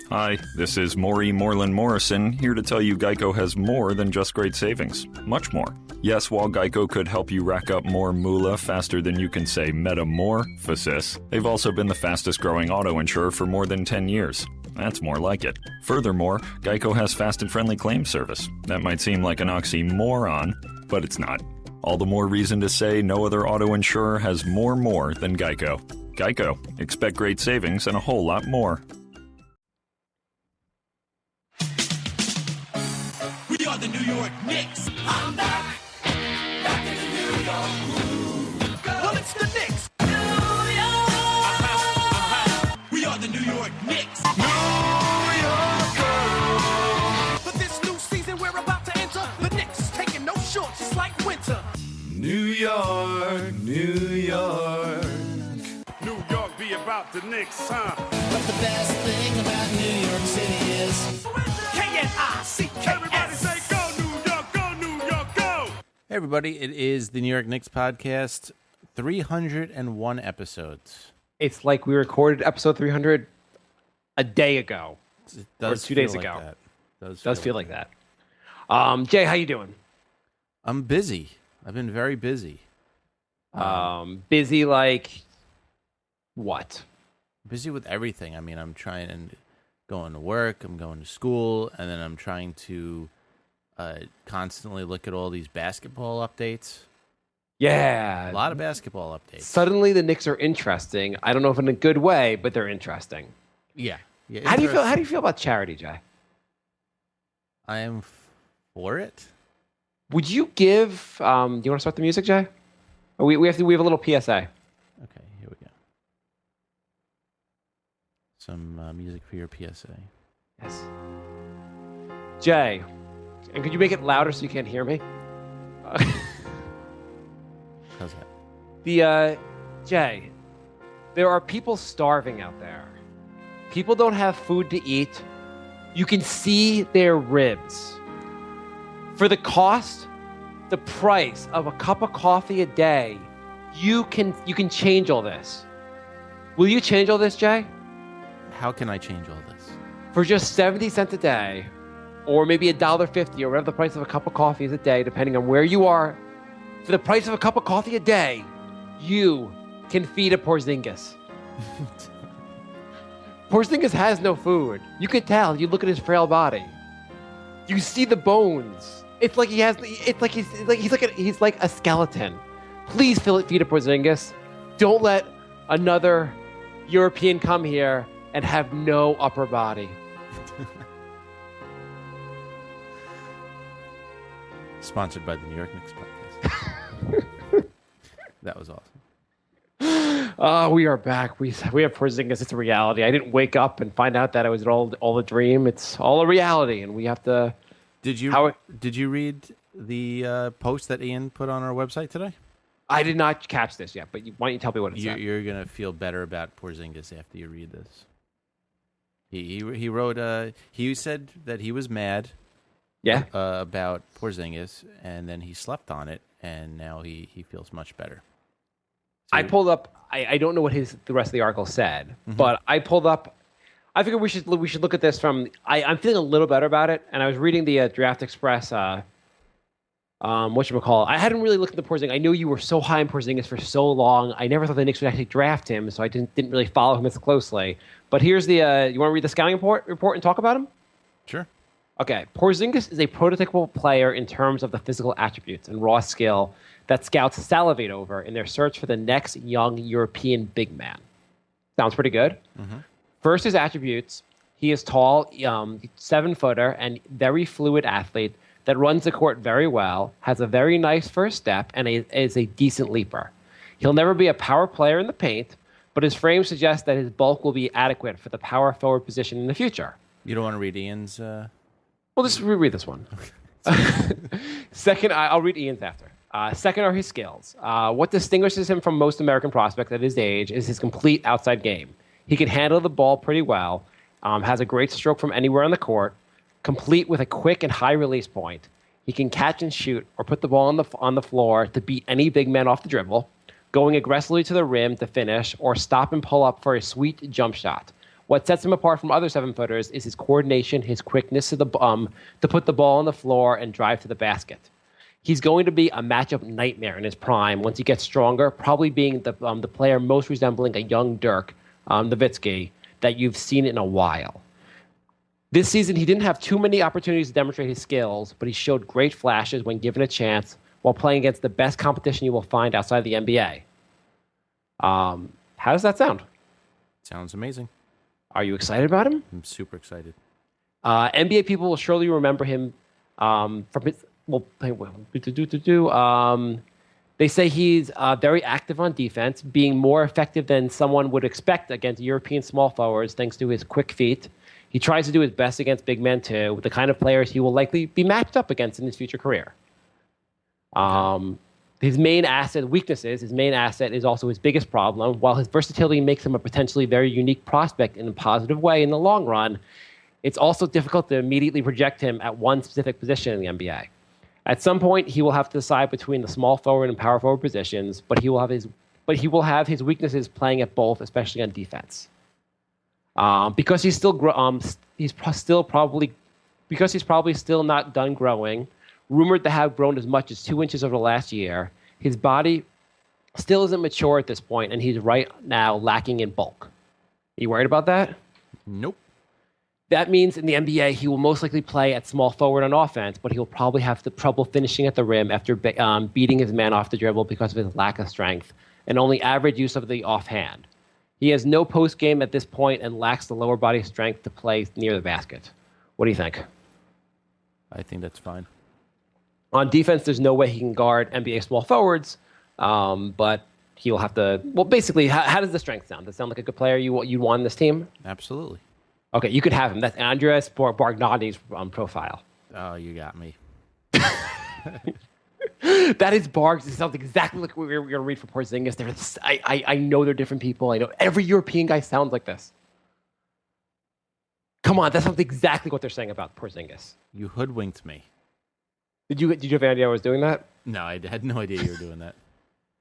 Hi, this is Maury Moreland Morrison, here to tell you Geico has more than just great savings. Much more. Yes, while Geico could help you rack up more moolah faster than you can say metamorphosis, they've also been the fastest growing auto insurer for more than 10 years. That's more like it. Furthermore, Geico has fast and friendly claim service. That might seem like an oxymoron, but it's not. All the more reason to say no other auto insurer has more than Geico. Geico. Expect great savings and a whole lot more. We are the New York Knicks. I'm back in the New York groove. Well, it's the Knicks. New York. We are the New York Knicks. New York girl. For this new season we're about to enter, the Knicks is taking no shorts, just like winter. New York, New York. New York be about the Knicks, huh? But the best thing about New York City is K-N-I-C-K-S. Everybody say go New York, go New York, go! Hey everybody, it is the New York Knicks podcast, 301 episodes. It's like we recorded episode 300 a day ago. It does or 2 days feel ago. like that. Does feel like that. Jay, how you doing? I'm busy. I've been very busy. Busy like what? Busy with everything. I mean, I'm trying and going to work, I'm going to school, and then I'm trying to constantly look at all these basketball updates. Yeah. A lot of basketball updates. Suddenly the Knicks are interesting. I don't know if in a good way, but they're interesting. Yeah. How do you feel about charity, Jay? I am for it. Would you give do you want to start the music, Jay? We have a little PSA. Okay, here we go. Some music for your PSA. Yes. Jay, and could you make it louder so you can't hear me? How's that? Jay, there are people starving out there. People don't have food to eat. You can see their ribs. For the price of a cup of coffee a day, you can change all this. Will you change all this, Jay? How can I change all this? For just 70 cents a day, or maybe $1.50, or whatever the price of a cup of coffee is a day, depending on where you are, for the price of a cup of coffee a day, you can feed a Porzingis. Porzingis has no food. You could tell. You look at his frail body. You see the bones. It's like he's like a skeleton. Please feed a Porzingis. Don't let another European come here and have no upper body. Sponsored by the New York Knicks podcast. That was awesome. We are back. We have Porzingis. It's a reality. I didn't wake up and find out that it was all a dream. It's all a reality, and we have to. Did you read the post that Ian put on our website today? I did not catch this yet, but why don't you tell me what it said? You're gonna feel better about Porzingis after you read this. He wrote. He said that he was mad. Yeah. About Porzingis, and then he slept on it, and now he feels much better. So I pulled up. I don't know what the rest of the article said, but I pulled up. I figured we should look at this from. I'm feeling a little better about it, and I was reading the Draft Express. Whatchamacallit. I hadn't really looked at the Porzingis. I knew you were so high in Porzingis for so long. I never thought the Knicks would actually draft him, so I didn't really follow him as closely. But here's the. You want to read the scouting report and talk about him? Sure. Okay, Porzingis is a prototypical player in terms of the physical attributes and raw skill that scouts salivate over in their search for the next young European big man. Sounds pretty good. Mm-hmm. First, his attributes. He is tall, 7-footer, and very fluid athlete that runs the court very well, has a very nice first step, and is a decent leaper. He'll never be a power player in the paint, but his frame suggests that his bulk will be adequate for the power forward position in the future. You don't want to read Ian's... Well, just reread this one. Second, I'll read Ian's after. Second are his skills. What distinguishes him from most American prospects at his age is his complete outside game. He can handle the ball pretty well, has a great stroke from anywhere on the court, complete with a quick and high release point. He can catch and shoot or put the ball on the floor to beat any big man off the dribble, going aggressively to the rim to finish, or stop and pull up for a sweet jump shot. What sets him apart from other 7-footers is his coordination, his quickness to put the ball on the floor and drive to the basket. He's going to be a matchup nightmare in his prime once he gets stronger, probably being the player most resembling a young Dirk Nowitzki that you've seen in a while. This season, he didn't have too many opportunities to demonstrate his skills, but he showed great flashes when given a chance while playing against the best competition you will find outside the NBA. How does that sound? Sounds amazing. Are you excited about him? I'm super excited. NBA people will surely remember him from his. Well, they say he's very active on defense, being more effective than someone would expect against European small forwards thanks to his quick feet. He tries to do his best against big men, too, with the kind of players he will likely be matched up against in his future career. His main asset is also his biggest problem. While his versatility makes him a potentially very unique prospect in a positive way in the long run, it's also difficult to immediately project him at one specific position in the NBA. At some point, he will have to decide between the small forward and power forward positions, but he will have his weaknesses playing at both, especially on defense. Because he's probably still not done growing, rumored to have grown as much as 2 inches over the last year. His body still isn't mature at this point, and he's right now lacking in bulk. Are you worried about that? Nope. That means in the NBA, he will most likely play at small forward on offense, but he'll probably have the trouble finishing at the rim after beating his man off the dribble because of his lack of strength and only average use of the offhand. He has no post game at this point and lacks the lower body strength to play near the basket. What do you think? I think that's fine. On defense, there's no way he can guard NBA small forwards, but he'll have to. Well, basically, how does the strength sound? Does it sound like a good player you want on this team? Absolutely. Okay, you could have him. That's Andreas Bargnani's profile. Oh, you got me. That is Bargs. It sounds exactly like what we're going to read for Porzingis. I know they're different people. I know every European guy sounds like this. Come on, that sounds exactly what they're saying about Porzingis. You hoodwinked me. Did you have any idea I was doing that? No, I had no idea you were doing that.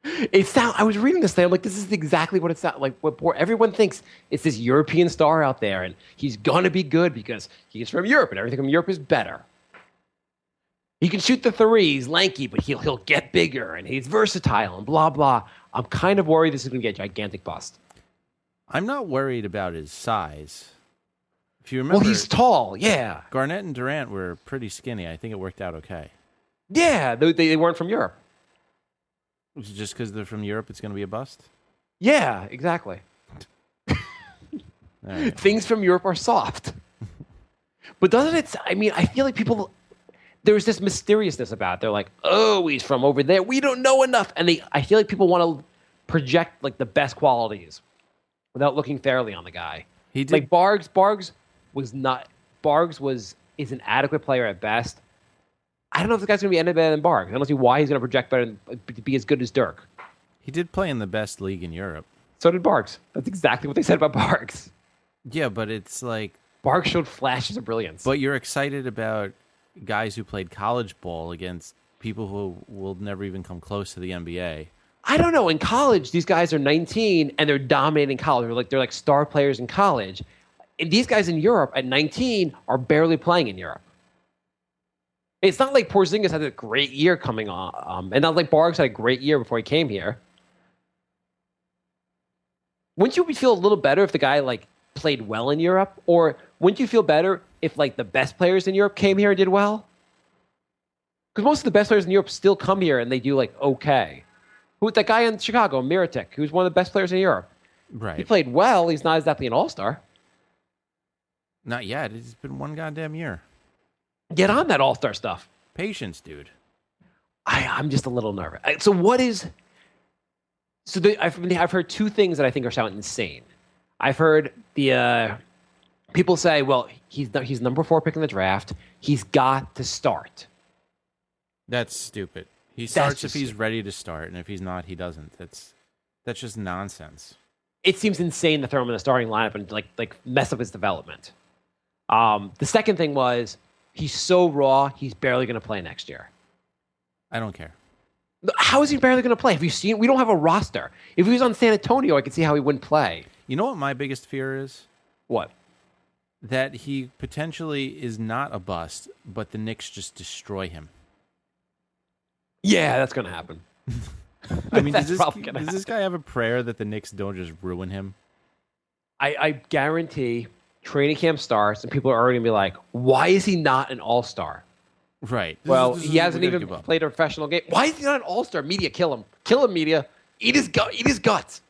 I was reading this thing. I'm like, this is exactly what it sounds like. Everyone thinks it's this European star out there, and he's gonna be good because he's from Europe, and everything from Europe is better. He can shoot the three. He's lanky, but he'll get bigger, and he's versatile, and blah blah. I'm kind of worried this is gonna get a gigantic bust. I'm not worried about his size. If you remember, Well, he's tall. Yeah, Garnett and Durant were pretty skinny. I think it worked out okay. yeah. They weren't from Europe. Just because they're from Europe, it's going to be a bust? Yeah, exactly. All right. Things from Europe are soft. But doesn't it? I mean, I feel like there's this mysteriousness about it. They're like, oh, he's from over there. We don't know enough. And I feel like people want to project like the best qualities without looking fairly on the guy. He did. Like Bargs is an adequate player at best. I don't know if this guy's going to be any better than Bargs. I don't see why he's going to project better to be as good as Dirk. He did play in the best league in Europe. So did Bargs. That's exactly what they said about Bargs. Yeah, but it's like... Bargs showed flashes of brilliance. But you're excited about guys who played college ball against people who will never even come close to the NBA. I don't know. In college, these guys are 19 and they're dominating college. They're like star players in college. And these guys in Europe at 19 are barely playing in Europe. It's not like Porzingis had a great year coming on, and not like Bargs had a great year before he came here. Wouldn't you feel a little better if the guy like played well in Europe, or wouldn't you feel better if like the best players in Europe came here and did well? Because most of the best players in Europe still come here and they do like okay. Who that guy in Chicago, Mirotic, who's one of the best players in Europe? Right. He played well. He's not exactly an all-star. Not yet. It's been one goddamn year. Get on that all-star stuff. Patience, dude. I'm just a little nervous. I've heard two things that I think are sound insane. I've heard the people say, well, he's number 4 pick in the draft. He's got to start. That's stupid. He starts if he's ready to start, and if he's not, he doesn't. That's just nonsense. It seems insane to throw him in the starting lineup and like mess up his development. The second thing was he's so raw, he's barely going to play next year. I don't care. How is he barely going to play? Have you seen? We don't have a roster. If he was on San Antonio, I could see how he wouldn't play. You know what my biggest fear is? What? That he potentially is not a bust, but the Knicks just destroy him. Yeah, that's going to happen. I mean, That's does probably gonna this guy have a prayer that the Knicks don't just ruin him? I guarantee training camp starts and people are already going to be like, why is he not an all-star? Right. He hasn't even played a professional game. Why is he not an all-star? Media, kill him. Kill him, media. Eat his guts.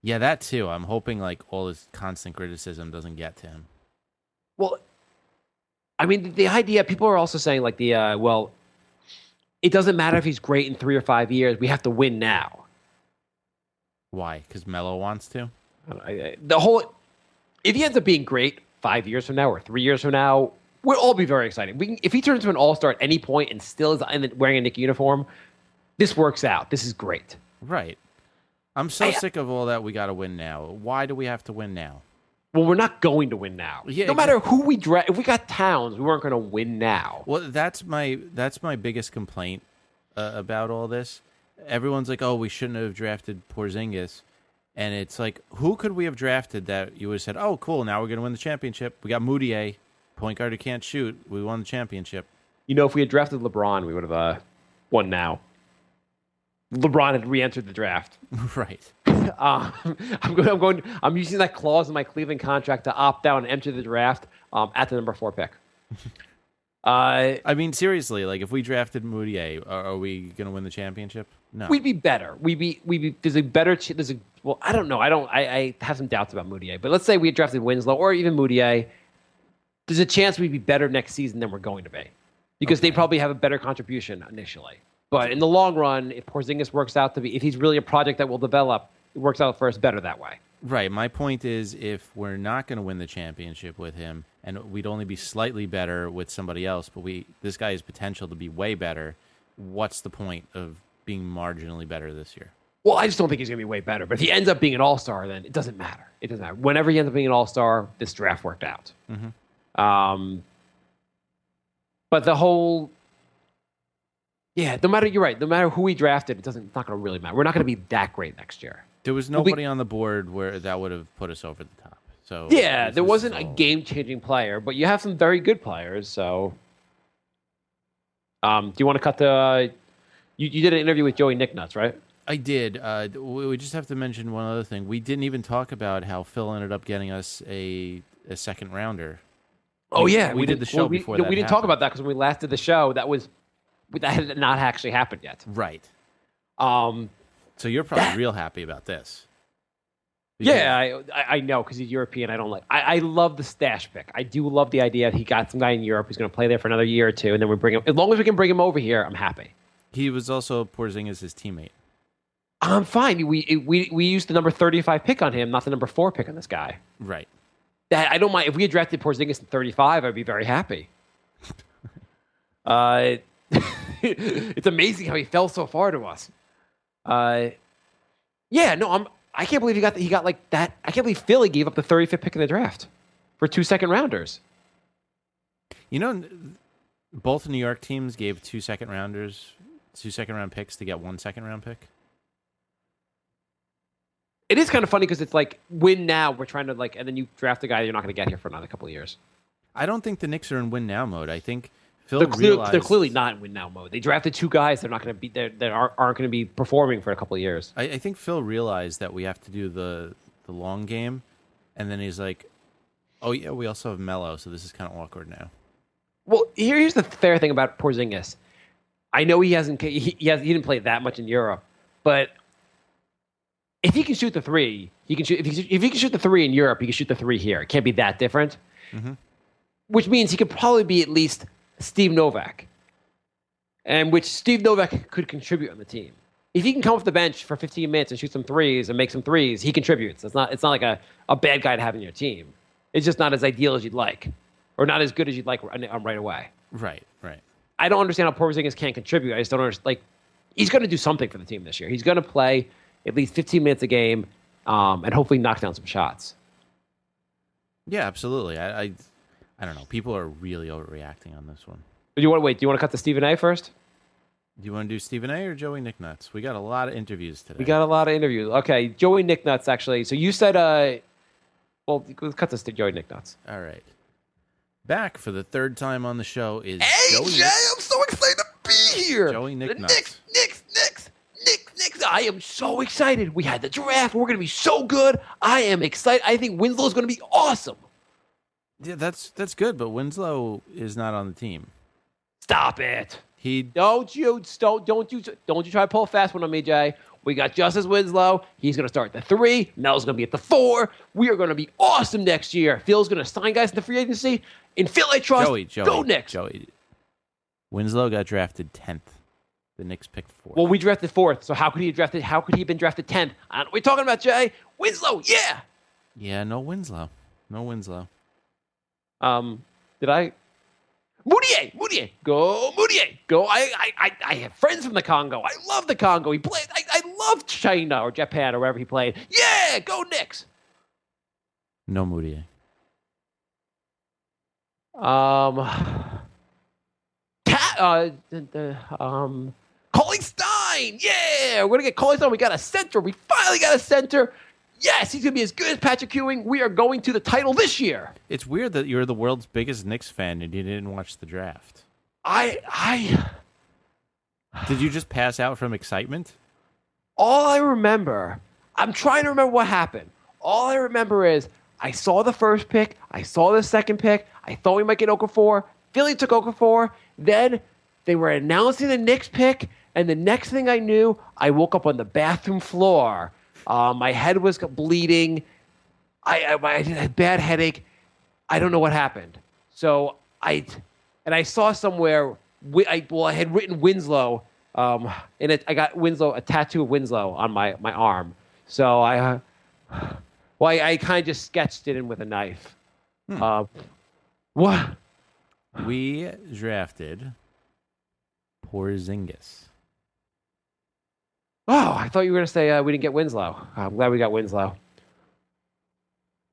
Yeah, that too. I'm hoping like all his constant criticism doesn't get to him. Well, I mean, the idea, people are also saying like it doesn't matter if he's great in 3 or 5 years. We have to win now. Why? Because Melo wants to? If he ends up being great 5 years from now or 3 years from now, we'll all be very excited. If he turns into an all-star at any point and still is wearing a Knicks uniform, this works out. This is great. Right. I'm so sick of all that we got to win now. Why do we have to win now? Well, we're not going to win now. Yeah, no matter who we draft, if we got Towns, we weren't going to win now. Well, that's my biggest complaint about all this. Everyone's like, "Oh, we shouldn't have drafted Porzingis," and it's like, who could we have drafted that you would have said, "Oh, cool, now we're going to win the championship"? We got Moutier, point guard who can't shoot. We won the championship. You know, if we had drafted LeBron, we would have won now. LeBron had re-entered the draft. Right. I'm using that clause in my Cleveland contract to opt out and enter the draft at the number 4 pick. I mean, seriously, like if we drafted Moutier, are we going to win the championship? No. We'd be better. There's a better. Well, I don't know. I have some doubts about Moutier, but let's say we had drafted Winslow or even Moutier. There's a chance we'd be better next season than we're going to be because they probably have a better contribution initially. But in the long run, if Porzingis works out to be, if he's really a project that will develop, it works out for us better that way. Right. My point is, if we're not going to win the championship with him, and we'd only be slightly better with somebody else, but this guy has potential to be way better, what's the point of being marginally better this year? Well, I just don't think he's going to be way better. But if he ends up being an all-star, then it doesn't matter. It doesn't matter. Whenever he ends up being an all-star, this draft worked out. Mm-hmm. But the whole... Yeah, no matter, you're right. No matter who we drafted, it's not going to really matter. We're not going to be that great next year. There was nobody on the board where that would have put us over the top. So yeah, there wasn't a game-changing player, but you have some very good players. So, do you want to cut the? You did an interview with Joey Nicknuts, right? I did. We just have to mention one other thing. We didn't even talk about how Phil ended up getting us a second rounder. Oh yeah, we did the show before that. We didn't talk about that because when we last did the show, that had not actually happened yet. Right. So you're probably real happy about this. Yeah, I know because he's European. I don't like. I love the stash pick. I do love the idea that he got some guy in Europe who's going to play there for another year or two, and then we bring him. As long as we can bring him over here, I'm happy. He was also Porzingis' teammate. I'm fine. We used the number 35 pick on him, not the number 4 pick on this guy. Right. That I don't mind. If we had drafted Porzingis in 35, I'd be very happy. It's amazing how he fell so far to us. Yeah, no, I can't believe he got like that. I can't believe Philly gave up the 35th pick in the draft for 2 second-rounders. You know, both New York teams gave 2 second-round picks to get 1 second-round pick. It is kind of funny because it's like, win now, we're trying to and then you draft a guy you're not going to get here for another couple of years. I don't think the Knicks are in win now mode. I think Phil they're realized clearly not in win now mode. They drafted 2 guys they're not going to be that aren't going to be performing for a couple of years. I think Phil realized that we have to do the long game, and then he's like, "Oh yeah, we also have Melo, so this is kind of awkward now." Well, here's the fair thing about Porzingis. I know he didn't play that much in Europe, but if he can shoot the 3, he can shoot. If he can shoot the 3 in Europe, he can shoot the 3 here. It can't be that different. Mm-hmm. Which means he could probably be at least Steve Novak, and which Steve Novak could contribute on the team. If he can come off the bench for 15 minutes and shoot some threes and make some threes, he contributes. It's not like a bad guy to have in your team. It's just not as ideal as you'd like, or not as good as you'd like right away. Right. I don't understand how Porzingis can't contribute. I just don't understand. He's going to do something for the team this year. He's going to play at least 15 minutes a game, and hopefully knock down some shots. Yeah, absolutely. I don't know. People are really overreacting on this one. Do you want to cut to Stephen A first? Do you want to do Stephen A or Joey Nicknuts? We got a lot of interviews today. We got a lot of interviews. Okay, Joey Nicknuts, actually. So you said Well, let's cut this to Joey Nick Nuts. All right. Back for the third time on the show is Hey, Joey Jay, I'm so excited to be here. Joey Nick The Nuts. Knicks. I am so excited. We had the draft. We're going to be so good. I am excited. I think Winslow's going to be awesome. Yeah, that's good, but Winslow is not on the team. Stop it. He Don't you try to pull a fast one on me, Jay. We got Justice Winslow. He's going to start at the 3. Mel's going to be at the 4. We are going to be awesome next year. Phil's going to sign guys in the free agency. In Phil, I trust. Joey, Go Knicks. Joey. Winslow got drafted 10th. The Knicks picked 4th. Well, we drafted 4th, so how could he have been drafted 10th? I don't know what you're talking about, Jay. Winslow, yeah. Yeah, no Winslow. Did I? Moutier, go Moutier, go! I have friends from the Congo. I love the Congo. He played. I love China or Japan or wherever he played. Yeah, go Knicks. No Moutier. Coley Stein. Yeah, we're gonna get Coley Stein. We got a center. We finally got a center. Yes, he's gonna be as good as Patrick Ewing. We are going to the title this year. It's weird that you're the world's biggest Knicks fan and you didn't watch the draft. Did you just pass out from excitement? All I remember, I'm trying to remember what happened. All I remember is I saw the first pick, I saw the second pick, I thought we might get Okafor. Philly took Okafor. Then they were announcing the Knicks pick, and the next thing I knew, I woke up on the bathroom floor. My head was bleeding. I had a bad headache. I don't know what happened. So I saw somewhere. I had written Winslow. I got Winslow, a tattoo of Winslow on my arm. So I kind of just sketched it in with a knife. What? We drafted Porzingis. Oh, I thought you were going to say we didn't get Winslow. I'm glad we got Winslow.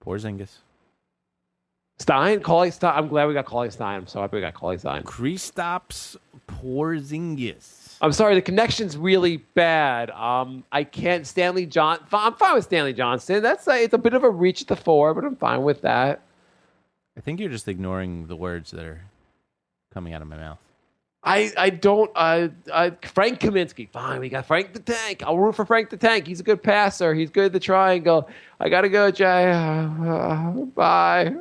Porzingis. Cauley Stein. I'm glad we got Cauley Stein. I'm so happy we got Cauley Stein. Kristaps Porzingis. I'm sorry, the connection's really bad. I can't. Stanley Johnson. I'm fine with Stanley Johnson. It's a bit of a reach at the 4, but I'm fine with that. I think you're just ignoring the words that are coming out of my mouth. I don't. Frank Kaminsky. Fine, we got Frank the Tank. I'll root for Frank the Tank. He's a good passer. He's good at the triangle. I gotta go, Jay. Bye.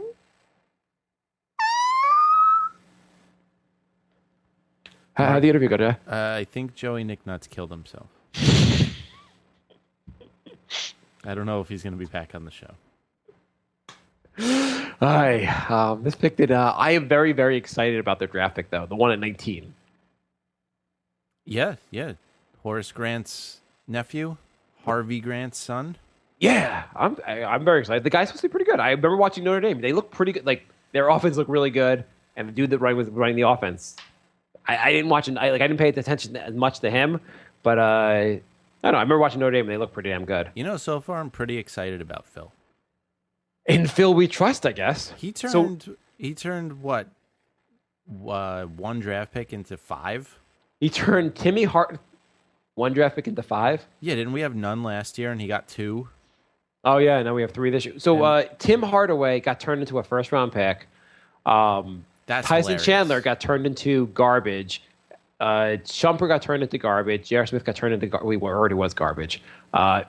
How'd the interview go, Jay? I think Joey Nick Nuts killed himself. I don't know if he's going to be back on the show. Hi. This pick did. I am very, very excited about their draft pick, though. The one at 19. Yeah. Horace Grant's nephew, Harvey Grant's son. Yeah, I'm very excited. The guy's supposed to be pretty good. I remember watching Notre Dame. They look pretty good. Like, their offense looked really good, and the dude that was running the offense, I didn't watch. I didn't pay attention as much to him, but I don't know. I remember watching Notre Dame, and they look pretty damn good. You know, so far I'm pretty excited about Phil. In Phil, we trust, I guess. He turned what? One draft pick into 5. He turned Timmy Hart one draft pick into 5. Yeah, didn't we have none last year and he got 2? Oh yeah, now we have 3 this year. So Tim Hardaway got turned into a first round pick. That's Tyson hilarious. Chandler got turned into garbage. Shumpert got turned into garbage. J.R. Smith got turned into already was garbage.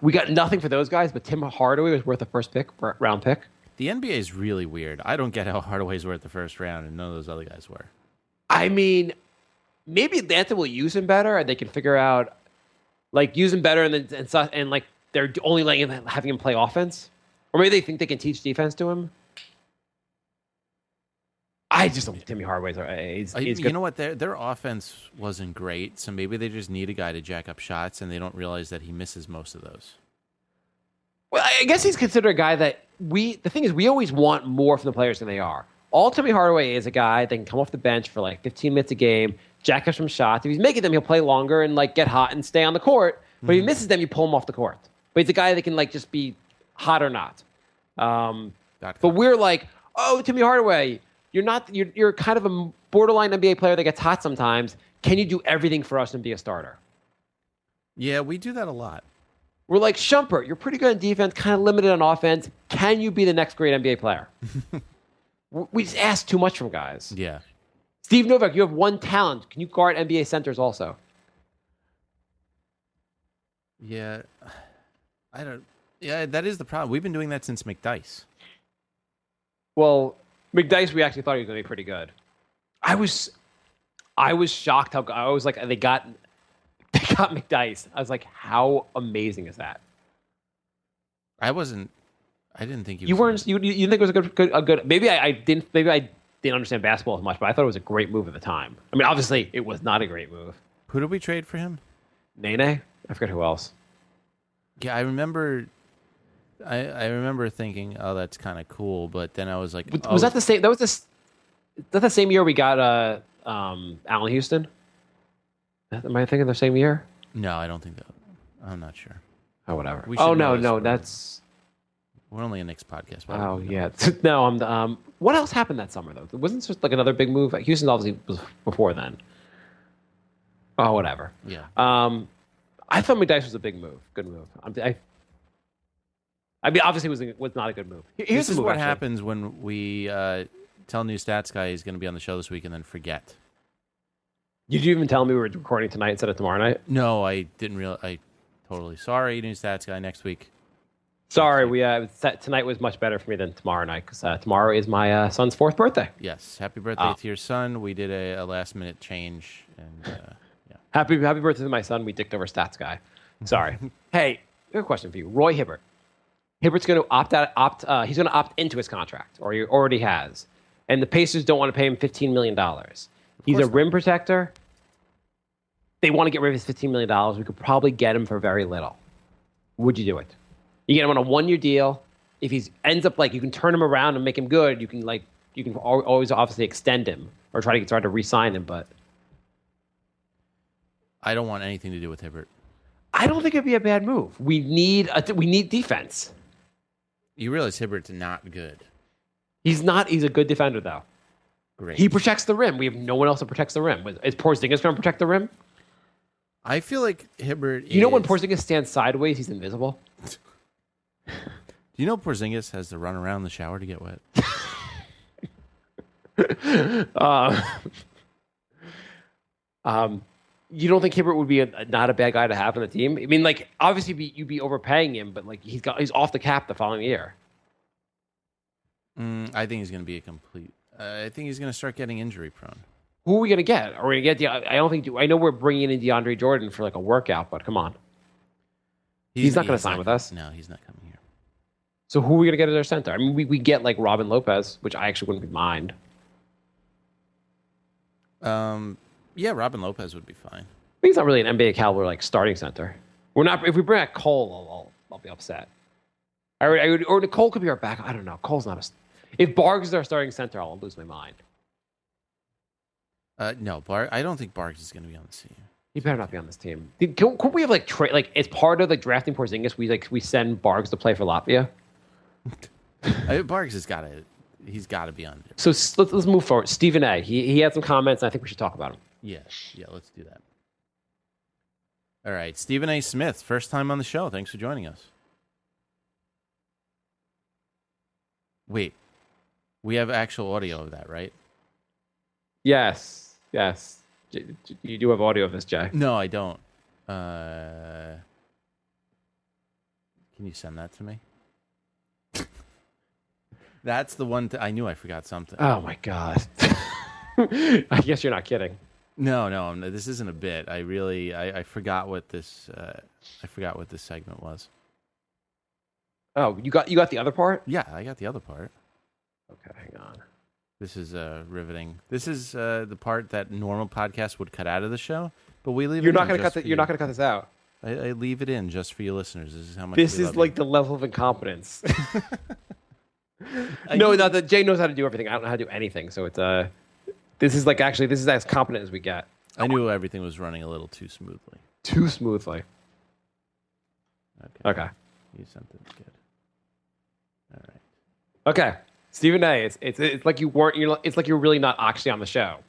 We got nothing for those guys, but Tim Hardaway was worth a round pick. The NBA is really weird. I don't get how Hardaway's worth the first round and none of those other guys were. I mean, maybe Atlanta will use him better, and they can figure out like use him better, and like they're only having him play offense, or maybe they think they can teach defense to him. I just don't think Timmy Hardaway's he's good. You know what? Their offense wasn't great, so maybe they just need a guy to jack up shots, and they don't realize that he misses most of those. Well, I guess he's considered a guy that the thing is, we always want more from the players than they are. All Timmy Hardaway is a guy that can come off the bench for like 15 minutes a game, jack up some shots. If he's making them, he'll play longer and like get hot and stay on the court. But if he misses them, you pull him off the court. But he's a guy that can like just be hot or not. But we're like, oh, Timmy Hardaway, you're not. You're kind of a borderline NBA player that gets hot sometimes. Can you do everything for us and be a starter? Yeah, we do that a lot. We're like, Shumpert, you're pretty good on defense, kind of limited on offense. Can you be the next great NBA player? We just ask too much from guys. Yeah. Steve Novak, you have one talent. Can you guard NBA centers also? Yeah. I don't. Yeah, that is the problem. We've been doing that since McDice. Well, McDice, we actually thought he was going to be pretty good. I was shocked how I was like they got McDice. I was like, how amazing is that? I didn't think You weren't. You didn't think it was a good. Maybe I didn't. Maybe I didn't understand basketball as much, but I thought it was a great move at the time. I mean, obviously, it was not a great move. Who did we trade for him? Nene? I forget who else. Yeah, I remember. I remember thinking, "Oh, that's kind of cool," but then I was like, Was that the same? Is that the same year we got Allen Houston? Am I thinking the same year? No, I don't think that. I'm not sure. Oh, whatever. We should Oh know no, this. that's. We're only a Knicks podcast. Oh yeah. No, I'm the. What else happened that summer though? Wasn't just like another big move? Houston obviously was before then. Oh, whatever. Yeah. I thought McDice was a big move. Good move. I mean, obviously, it was not a good move. Here's This the is move, what actually. happens when we tell new stats guy he's going to be on the show this week and then forget. Did you even tell me we were recording tonight instead of tomorrow night? No, I didn't realize. I totally sorry. New stats guy next week. Sorry, tonight was much better for me than tomorrow night because tomorrow is my son's 4th birthday. Yes, happy birthday to your son. We did a last minute change, and yeah. Happy birthday to my son. We dicked over stats guy. Sorry. Hey, I have a question for you. Roy Hibbert. Hibbert's going to he's going to opt into his contract, or he already has. And the Pacers don't want to pay him $15 million. He's a rim protector. They want to get rid of his $15 million. We could probably get him for very little. Would you do it? You get him on a 1-year deal. If he ends up you can turn him around and make him good. You can always obviously extend him or try to re-sign him. But I don't want anything to do with Hibbert. I don't think it'd be a bad move. We need defense. You realize Hibbert's not good. He's not. He's a good defender though. Great. He protects the rim. We have no one else that protects the rim. Is Porzingis going to protect the rim? I feel like Hibbert. You know when Porzingis stands sideways, he's invisible. Do you know Porzingis has to run around the shower to get wet? You don't think Hibbert would be not a bad guy to have on the team? I mean, obviously you'd be overpaying him, but he's off the cap the following year. I think he's going to be a complete. I think he's going to start getting injury prone. Who are we going to get? Are we going to get I don't think. I know we're bringing in DeAndre Jordan for a workout, but come on, he's not going to sign with us. No, he's not coming here. So who are we going to get as our center? I mean, we get Robin Lopez, which I actually wouldn't mind. Yeah, Robin Lopez would be fine. He's not really an NBA caliber starting center. We're not. If we bring back Cole, I'll be upset. Or Cole could be our backup. I don't know. Cole's not a. If Bargs is our starting center, I'll lose my mind. No, I don't think Barks is going to be on the team. He better not be on this team. Could we have as part of drafting Porzingis, we send Bargs to play for Latvia? Barks has got to. He's got to be on there. So let's move forward. Stephen A. He had some comments, and I think we should talk about him. Yeah, let's do that. All right, Stephen A. Smith, first time on the show. Thanks for joining us. Wait, we have actual audio of that, right? Yes. You do have audio of this, Jay. No, I don't. Can you send that to me? That's the one. I knew I forgot something. Oh my god! I guess you're not kidding. No, this isn't a bit. I forgot what this. I forgot what this segment was. Oh, you got the other part? Yeah, I got the other part. Okay, hang on. This is riveting. This is the part that normal podcasts would cut out of the show, but we leave. You're not going to cut that. You're not going to cut this out. I leave it in just for you listeners. This is how much. This is the level of incompetence. No, not that Jay knows how to do everything. I don't know how to do anything. So it's this is as competent as we get. I knew everything was running a little too smoothly. Too smoothly. Okay. You sent it. Good. All right. Okay. Stephen A. It's like you weren't. It's like you're really not actually on the show.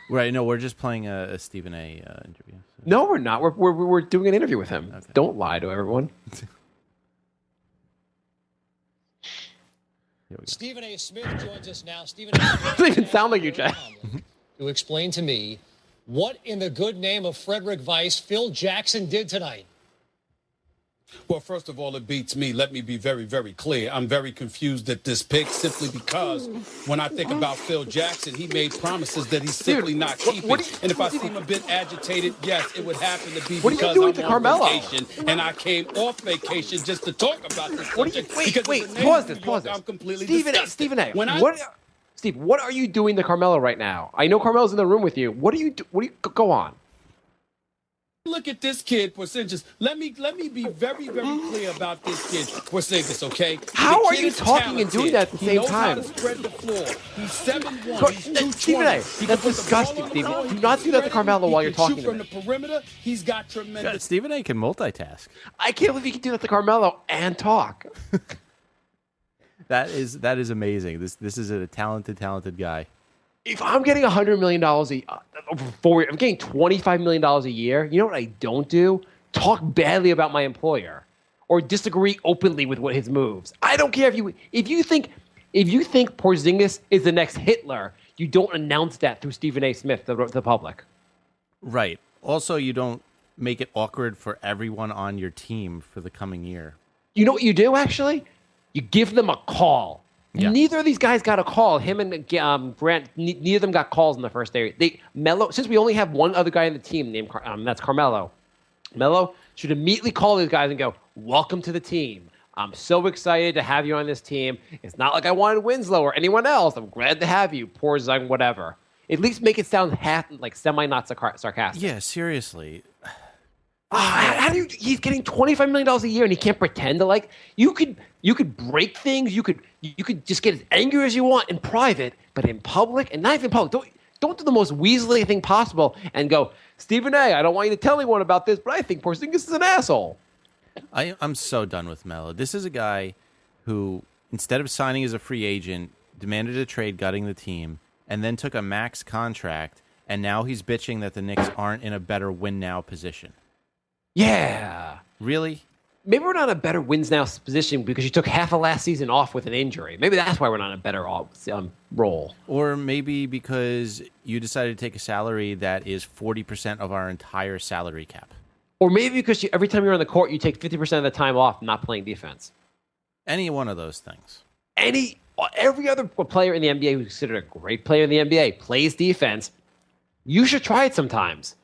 Right. No, we're just playing a Stephen A. Interview. So. No, we're not. We're doing an interview with him. Okay. Don't lie to everyone. Stephen A. Smith joins us now. Stephen A. Smith, Doesn't even sound like you, Jay. to explain to me what in the good name of Frederick Weiss Phil Jackson did tonight. Well, first of all, it beats me. Let me be very, very clear. I'm very confused at this pick simply because when I think about Phil Jackson, he made promises that he's simply not keeping. And if I seem a bit agitated, yes, it would happen to be because I'm on vacation and I came off vacation just to talk about this subject. Pause this. I'm completely Stephen A. Steve, what are you doing to Carmelo right now? I know Carmelo's in the room with you. What do you go on? Look at this kid, Porzingis. Let me be very, very clear about this kid, Porzingis, okay? How are you talking and doing that at the same time? He knows how to spread the floor. He's 7'1". He's 220. Stephen A, that's disgusting, Stephen. Do not do that to Carmelo while you're talking from the perimeter. He's got tremendous. Stephen A can multitask. I can't believe he can do that to Carmelo and talk. That is amazing. This is a talented guy. If I'm getting $100 million I'm getting $25 million a year. You know what I don't do? Talk badly about my employer or disagree openly with what his moves. I don't care if you think Porzingis is the next Hitler. You don't announce that through Stephen A. Smith to the public. Right. Also, you don't make it awkward for everyone on your team for the coming year. You know what you do, actually? You give them a call. Yeah. Neither of these guys got a call. Him and Grant, neither of them got calls in the first day. Since we only have one other guy on the team named that's Carmelo. Melo should immediately call these guys and go, "Welcome to the team. I'm so excited to have you on this team. It's not like I wanted Winslow or anyone else. I'm glad to have you. Porzingis, whatever. At least make it sound semi not sarcastic." Yeah, seriously. How do you? He's getting $25 million a year, and he can't pretend to You could break things. You could just get as angry as you want in private, but in public, and not even in public. Don't do the most Weasley thing possible and go, "Stephen A, I don't want you to tell anyone about this, but I think Porzingis is an asshole." I'm so done with Melo. This is a guy who, instead of signing as a free agent, demanded a trade, gutting the team, and then took a max contract, and now he's bitching that the Knicks aren't in a better win-now position. Yeah. Really? Maybe we're not in a better wins now position because you took half of last season off with an injury. Maybe that's why we're not in a better role. Or maybe because you decided to take a salary that is 40% of our entire salary cap. Or maybe because every time you're on the court, you take 50% of the time off not playing defense. Any one of those things. Every other player in the NBA who's considered a great player in the NBA plays defense. You should try it sometimes.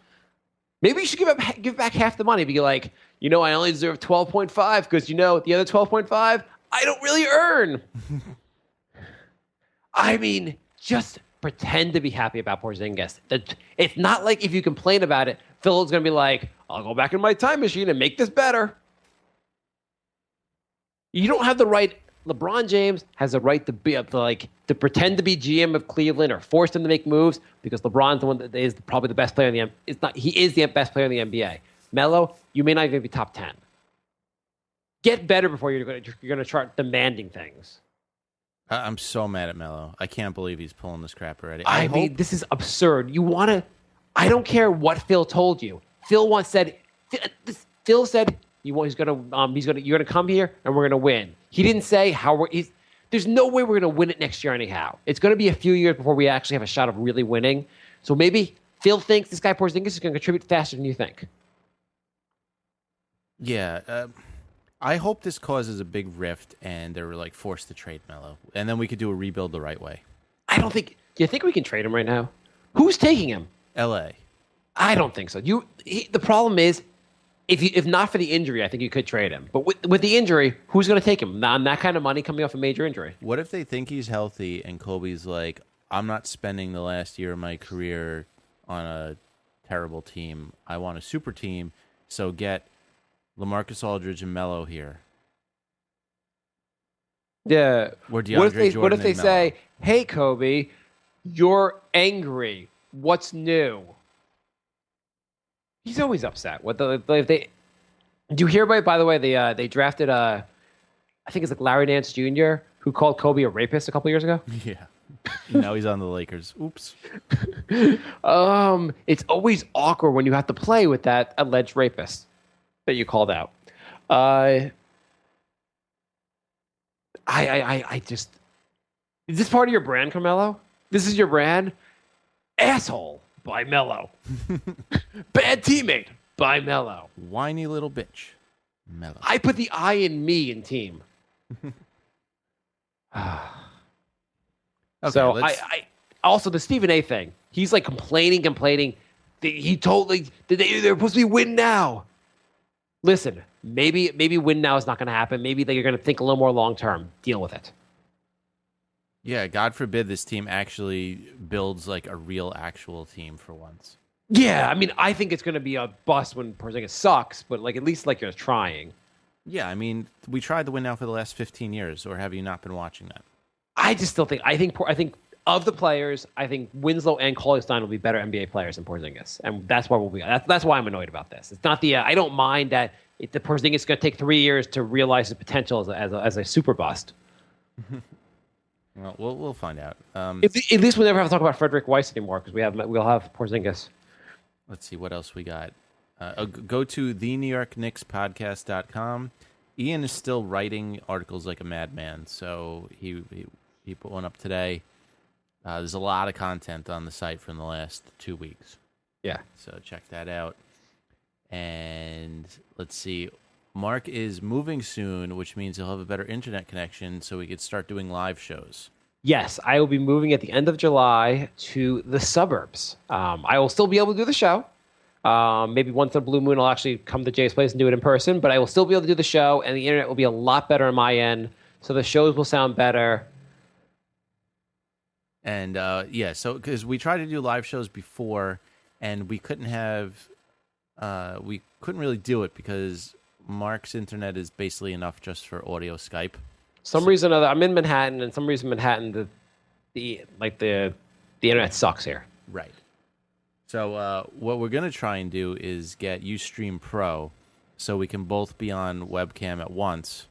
Maybe you should give back half the money. Be like, I only deserve 12.5 because, the other 12.5, I don't really earn. I mean, just pretend to be happy about Porzingis. It's not like if you complain about it, Phil is going to be like, "I'll go back in my time machine and make this better." You don't have the right. LeBron James has the right to pretend to be GM of Cleveland or force them to make moves because LeBron's the one that is probably the best player in the NBA. It's not. He is the best player in the NBA. Melo, you may not even be top 10. Get better before you're going to start demanding things. I'm so mad at Melo. I can't believe he's pulling this crap already. I mean, this is absurd. I don't care what Phil told you. Phil said you're gonna come here and we're gonna win. He didn't say there's no way we're gonna win it next year anyhow. It's gonna be a few years before we actually have a shot of really winning. So maybe Phil thinks this guy Porzingis is gonna contribute faster than you think. Yeah, I hope this causes a big rift and they're forced to trade Melo, and then we could do a rebuild the right way. Do you think we can trade him right now? Who's taking him? LA. I don't think so. The problem is, if not for the injury, I think you could trade him. But with the injury, who's going to take him? On that kind of money coming off a major injury. What if they think he's healthy and Kobe's like, "I'm not spending the last year of my career on a terrible team. I want a super team, so get LaMarcus Aldridge and Melo here." Yeah. What if they say, "Hey, Kobe, you're angry. What's new?" He's always upset. Did you hear about? By the way, they drafted I think it's Larry Nance Jr. who called Kobe a rapist a couple years ago. Yeah. Now he's on the Lakers. Oops. It's always awkward when you have to play with that alleged rapist that you called out. Is this part of your brand, Carmelo? This is your brand? Asshole by Mello. Bad teammate by Mello. Whiny little bitch. Mellow. I put the I in me in team. Okay, So I also the Stephen A thing. He's like complaining. He told like they're supposed to be win now. Listen, maybe win now is not going to happen. Maybe you're going to think a little more long term. Deal with it. Yeah, God forbid this team actually builds like a real actual team for once. Yeah, I mean, I think it's going to be a bust when Porzingis sucks, but like at least like you're trying. Yeah, I mean, we tried to win now for the last 15 years, or have you not been watching that? I just still think I think of the players, I think Winslow and Cauley-Stein will be better NBA players than Porzingis, and that's why we'll be. That's why I'm annoyed about this. It's not the I don't mind that the Porzingis is going to take 3 years to realize his potential as a super bust. Well, we'll find out. At least we'll never have to talk about Frederick Weiss anymore because we'll have Porzingis. Let's see what else we got. Go to the New York Knicks podcast.com. Ian is still writing articles like a madman, so he put one up today. There's a lot of content on the site from the last 2 weeks. Yeah. So check that out. And let's see. Mark is moving soon, which means he'll have a better internet connection so we could start doing live shows. Yes, I will be moving at the end of July to the suburbs. I will still be able to do the show. Maybe once in a blue moon, I'll actually come to Jay's place and do it in person, but I will still be able to do the show, and the internet will be a lot better on my end, so the shows will sound better. And, so because we tried to do live shows before, and we couldn't really do it because Mark's internet is basically enough just for audio Skype. Reason or other, I'm in Manhattan, and some reason Manhattan, the internet sucks here. Right. So what we're going to try and do is get Ustream Pro so we can both be on webcam at once.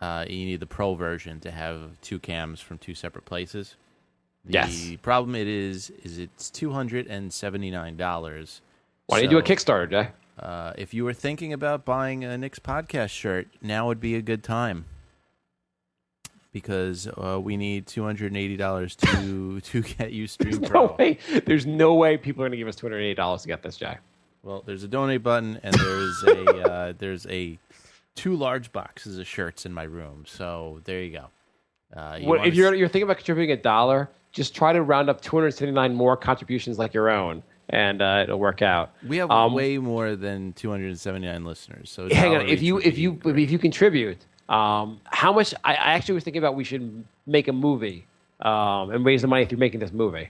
You need the Pro version to have 2 cams from 2 separate places. The problem it's $279. Why don't you do a Kickstarter, Jay? If you were thinking about buying a Knicks podcast shirt, now would be a good time. Because we need $280 to get Ustream Pro. No way. There's no way people are going to give us $280 to get this, Jay. Well, there's a donate button, and there's a 2 large boxes of shirts in my room. So there you go. If you're thinking about contributing $1, just try to round up 279 more contributions like your own, and it'll work out. We have way more than 279 listeners. So hang on, if you contribute. How much? I actually was thinking about we should make a movie and raise the money through making this movie.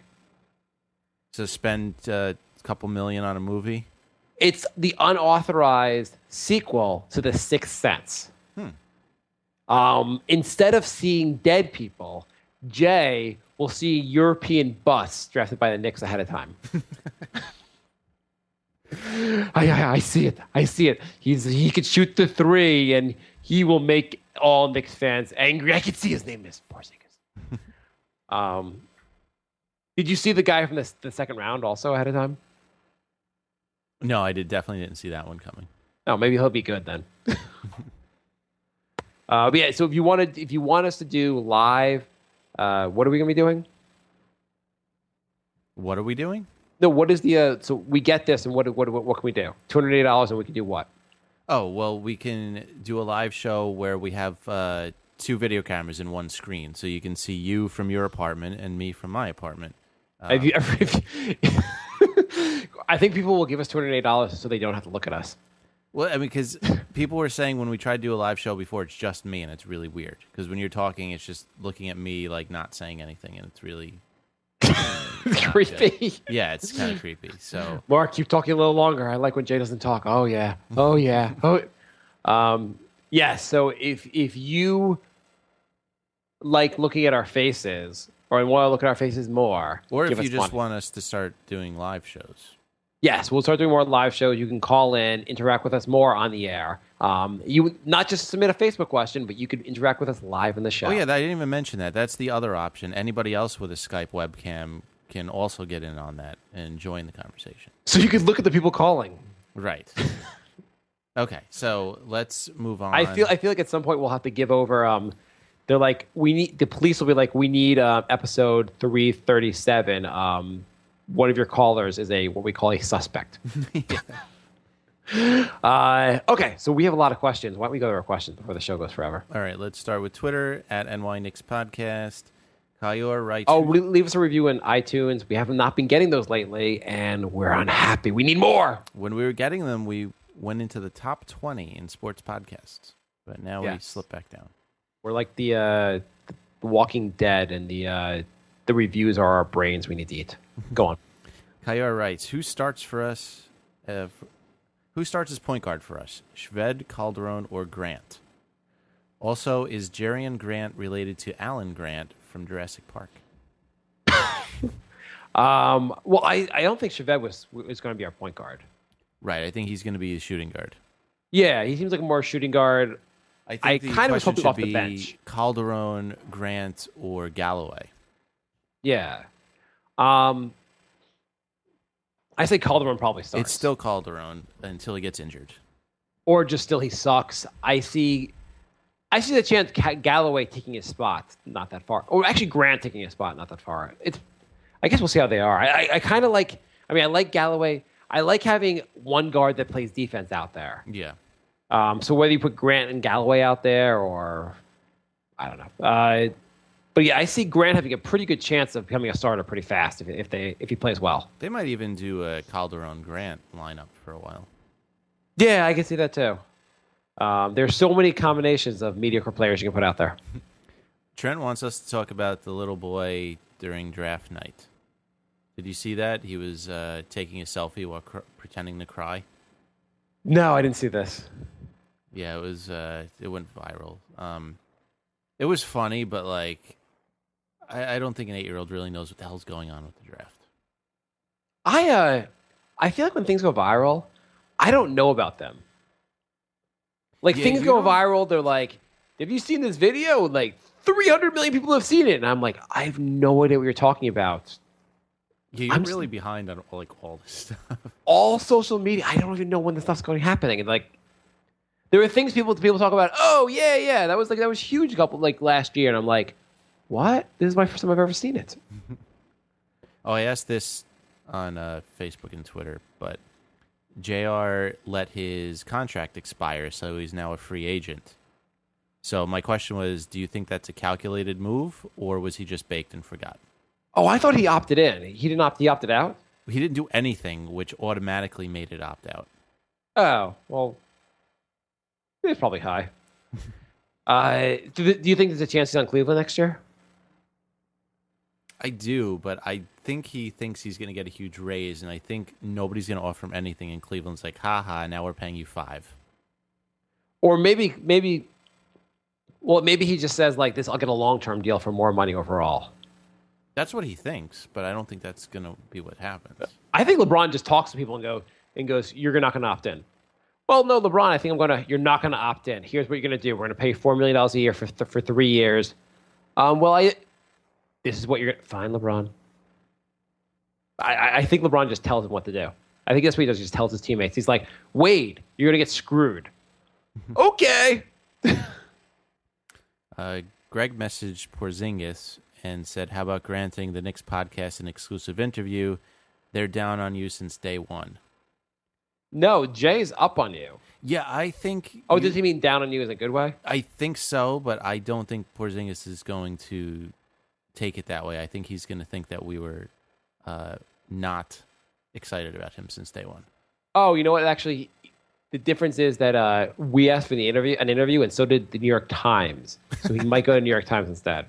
So spend a couple million on a movie? It's the unauthorized sequel to The Sixth Sense. Instead of seeing dead people, Jay will see European busts drafted by the Knicks ahead of time. I see it. He could shoot the 3 and he will make all Knicks fans angry. I can see his name is Porzingis. Did you see the guy from the second round also ahead of time? No, I definitely didn't see that one coming. Oh, maybe he'll be good then. But yeah, so if you want us to do live, what are we gonna be doing? What are we doing? No, what is the so we get this and what can we do? $280 and we can do what? Oh, well, we can do a live show where we have 2 video cameras in one screen, so you can see you from your apartment and me from my apartment. I think people will give us $280 so they don't have to look at us. Well, I mean, because people were saying when we tried to do a live show before, it's just me, and it's really weird. Because when you're talking, it's just looking at me, like, not saying anything, and it's really... creepy. Good. Yeah, it's kind of creepy. So, Mark, keep talking a little longer. I like when Jay doesn't talk. Oh yeah. So if you like looking at our faces or want to look at our faces more, or if you just money. want us to start doing live shows. Yes, we'll start doing more live shows. You can call in, interact with us more on the air. You not just submit a Facebook question, but you could interact with us live in the show. Oh, yeah, I didn't even mention that. That's the other option. Anybody else with a Skype webcam can also get in on that and join the conversation. So you could look at the people calling. Right. Okay, so let's move on. I feel like at some point we'll have to give over They're like, the police will be like, we need episode 337. One of your callers is what we call a suspect. Okay, so we have a lot of questions. Why don't we go to our questions before the show goes forever? All right, let's start with Twitter at NY Knicks Podcast. Kayor writes... Oh, leave us a review in iTunes. We have not been getting those lately, and we're unhappy. We need more. When we were getting them, we went into the top 20 in sports podcasts, but now we slip back down. We're like the Walking Dead, and the reviews are our brains we need to eat. Go on. Kayor writes, who starts for us? Who starts as point guard for us? Shved, Calderon, or Grant? Also, is Jerian Grant related to Alan Grant from Jurassic Park? Well, I don't think Shved was going to be our point guard. Right, I think he's going to be a shooting guard. Yeah, he seems like more shooting guard. I kind of was hoping off the bench. Calderon, Grant, or Galloway. Yeah. I say Calderon probably starts. It's still Calderon until he gets injured. Or just still he sucks. I see the chance Galloway taking his spot not that far. Or actually Grant taking his spot not that far. I guess we'll see how they are. I kind of like, I like Galloway. I like having one guard that plays defense out there. Yeah. So whether you put Grant and Galloway out there or I don't know. But yeah, I see Grant having a pretty good chance of becoming a starter pretty fast if he plays well. They might even do a Calderon-Grant lineup for a while. Yeah, I can see that too. There's so many combinations of mediocre players you can put out there. Trent wants us to talk about the little boy during draft night. Did you see that? He was taking a selfie while pretending to cry. No, I didn't see this. Yeah, it went viral. It was funny, but like, I don't think an 8-year-old really knows what the hell's going on with the draft. I feel like when things go viral, I don't know about them. Like things go viral, they're like, "Have you seen this video?" Like 300 million people have seen it, and I'm like, I have no idea what you're talking about. Yeah, you're really behind on all this stuff. All social media, I don't even know when the stuff's going happening, and like, there are things people talk about. Oh yeah, that was huge last year, and I'm like, what? This is my first time I've ever seen it. Oh, I asked this on Facebook and Twitter, but JR let his contract expire, so he's now a free agent. So my question was, do you think that's a calculated move, or was he just baked and forgot? Oh, I thought he opted in. He didn't opt. He opted out. He didn't do anything, which automatically made it opt out. Oh well, it's probably high. Do you think there's a chance he's on Cleveland next year? I do, but I think he thinks he's going to get a huge raise, and I think nobody's going to offer him anything, and Cleveland's like, ha, now we're paying you $5. Or maybe he just says like this, I'll get a long-term deal for more money overall. That's what he thinks, but I don't think that's going to be what happens. I think LeBron just talks to people and goes, you're not going to opt in. Well, no, LeBron, I think you're not going to opt in. Here's what you're going to do. We're going to pay you $4 million a year for 3 years. This is what you're going to... Fine, LeBron. I think LeBron just tells him what to do. I think that's what he does. He just tells his teammates. He's like, Wade, you're going to get screwed. Okay. Greg messaged Porzingis and said, how about granting the Knicks podcast an exclusive interview? They're down on you since day one. No, Jay's up on you. Yeah, I think... Oh, does he mean down on you in a good way? I think so, but I don't think Porzingis is going to take it that way. I think he's going to think that we were not excited about him since day one. Oh, you know what? Actually, the difference is that we asked for an interview, and so did the New York Times. So he might go to New York Times instead.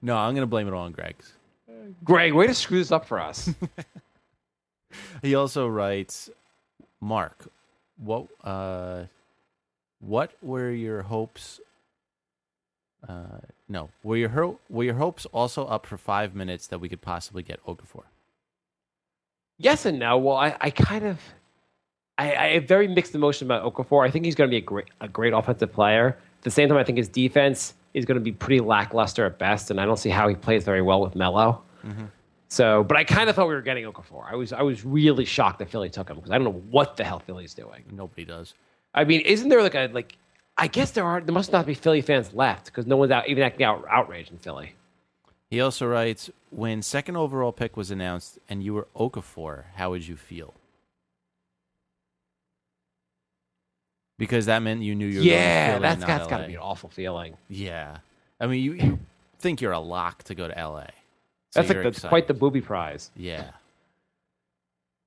No, I'm going to blame it all on Greg's. Greg, way to screw this up for us. He also writes, Mark, what were your hopes? Were your hopes also up for 5 minutes that we could possibly get Okafor? Yes and no. Well, I have very mixed emotion about Okafor. I think he's going to be a great offensive player. At the same time, I think his defense is going to be pretty lackluster at best, and I don't see how he plays very well with Melo. Mm-hmm. So, but I kind of thought we were getting Okafor. I was really shocked that Philly took him because I don't know what the hell Philly's doing. Nobody does. I mean, isn't there I guess there must not be Philly fans left because no one's even acting outraged in Philly. He also writes, when second overall pick was announced and you were Okafor, how would you feel? Because that meant you knew you were going to Philly, that's not got LA. to be an awful feeling. Yeah. I mean, you think you're a lock to go to LA. So That's quite the booby prize. Yeah.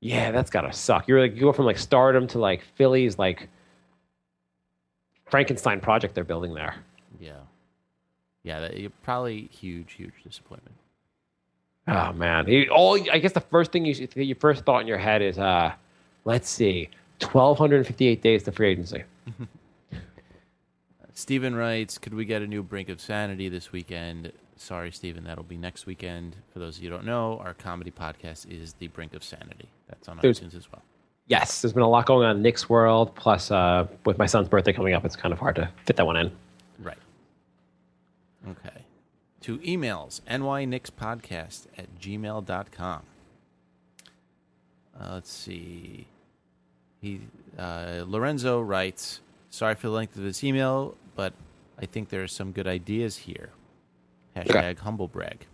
Yeah, that's got to suck. You go from like stardom to like Philly's like Frankenstein project they're building there. Yeah. Yeah, probably huge disappointment. Oh man! I guess the first thing your first thought in your head is, let's see, 1,258 days to free agency. Steven writes, could we get a new Brink of Sanity this weekend? Sorry, Steven, that'll be next weekend. For those of you who don't know, our comedy podcast is The Brink of Sanity. That's on iTunes as well. Yes, there's been a lot going on in Knicks world. Plus, with my son's birthday coming up, it's kind of hard to fit that one in. Right. Okay. 2 emails, nyknickspodcast@gmail.com. Let's see. Lorenzo writes, sorry for the length of this email, but I think there are some good ideas here. # humble brag.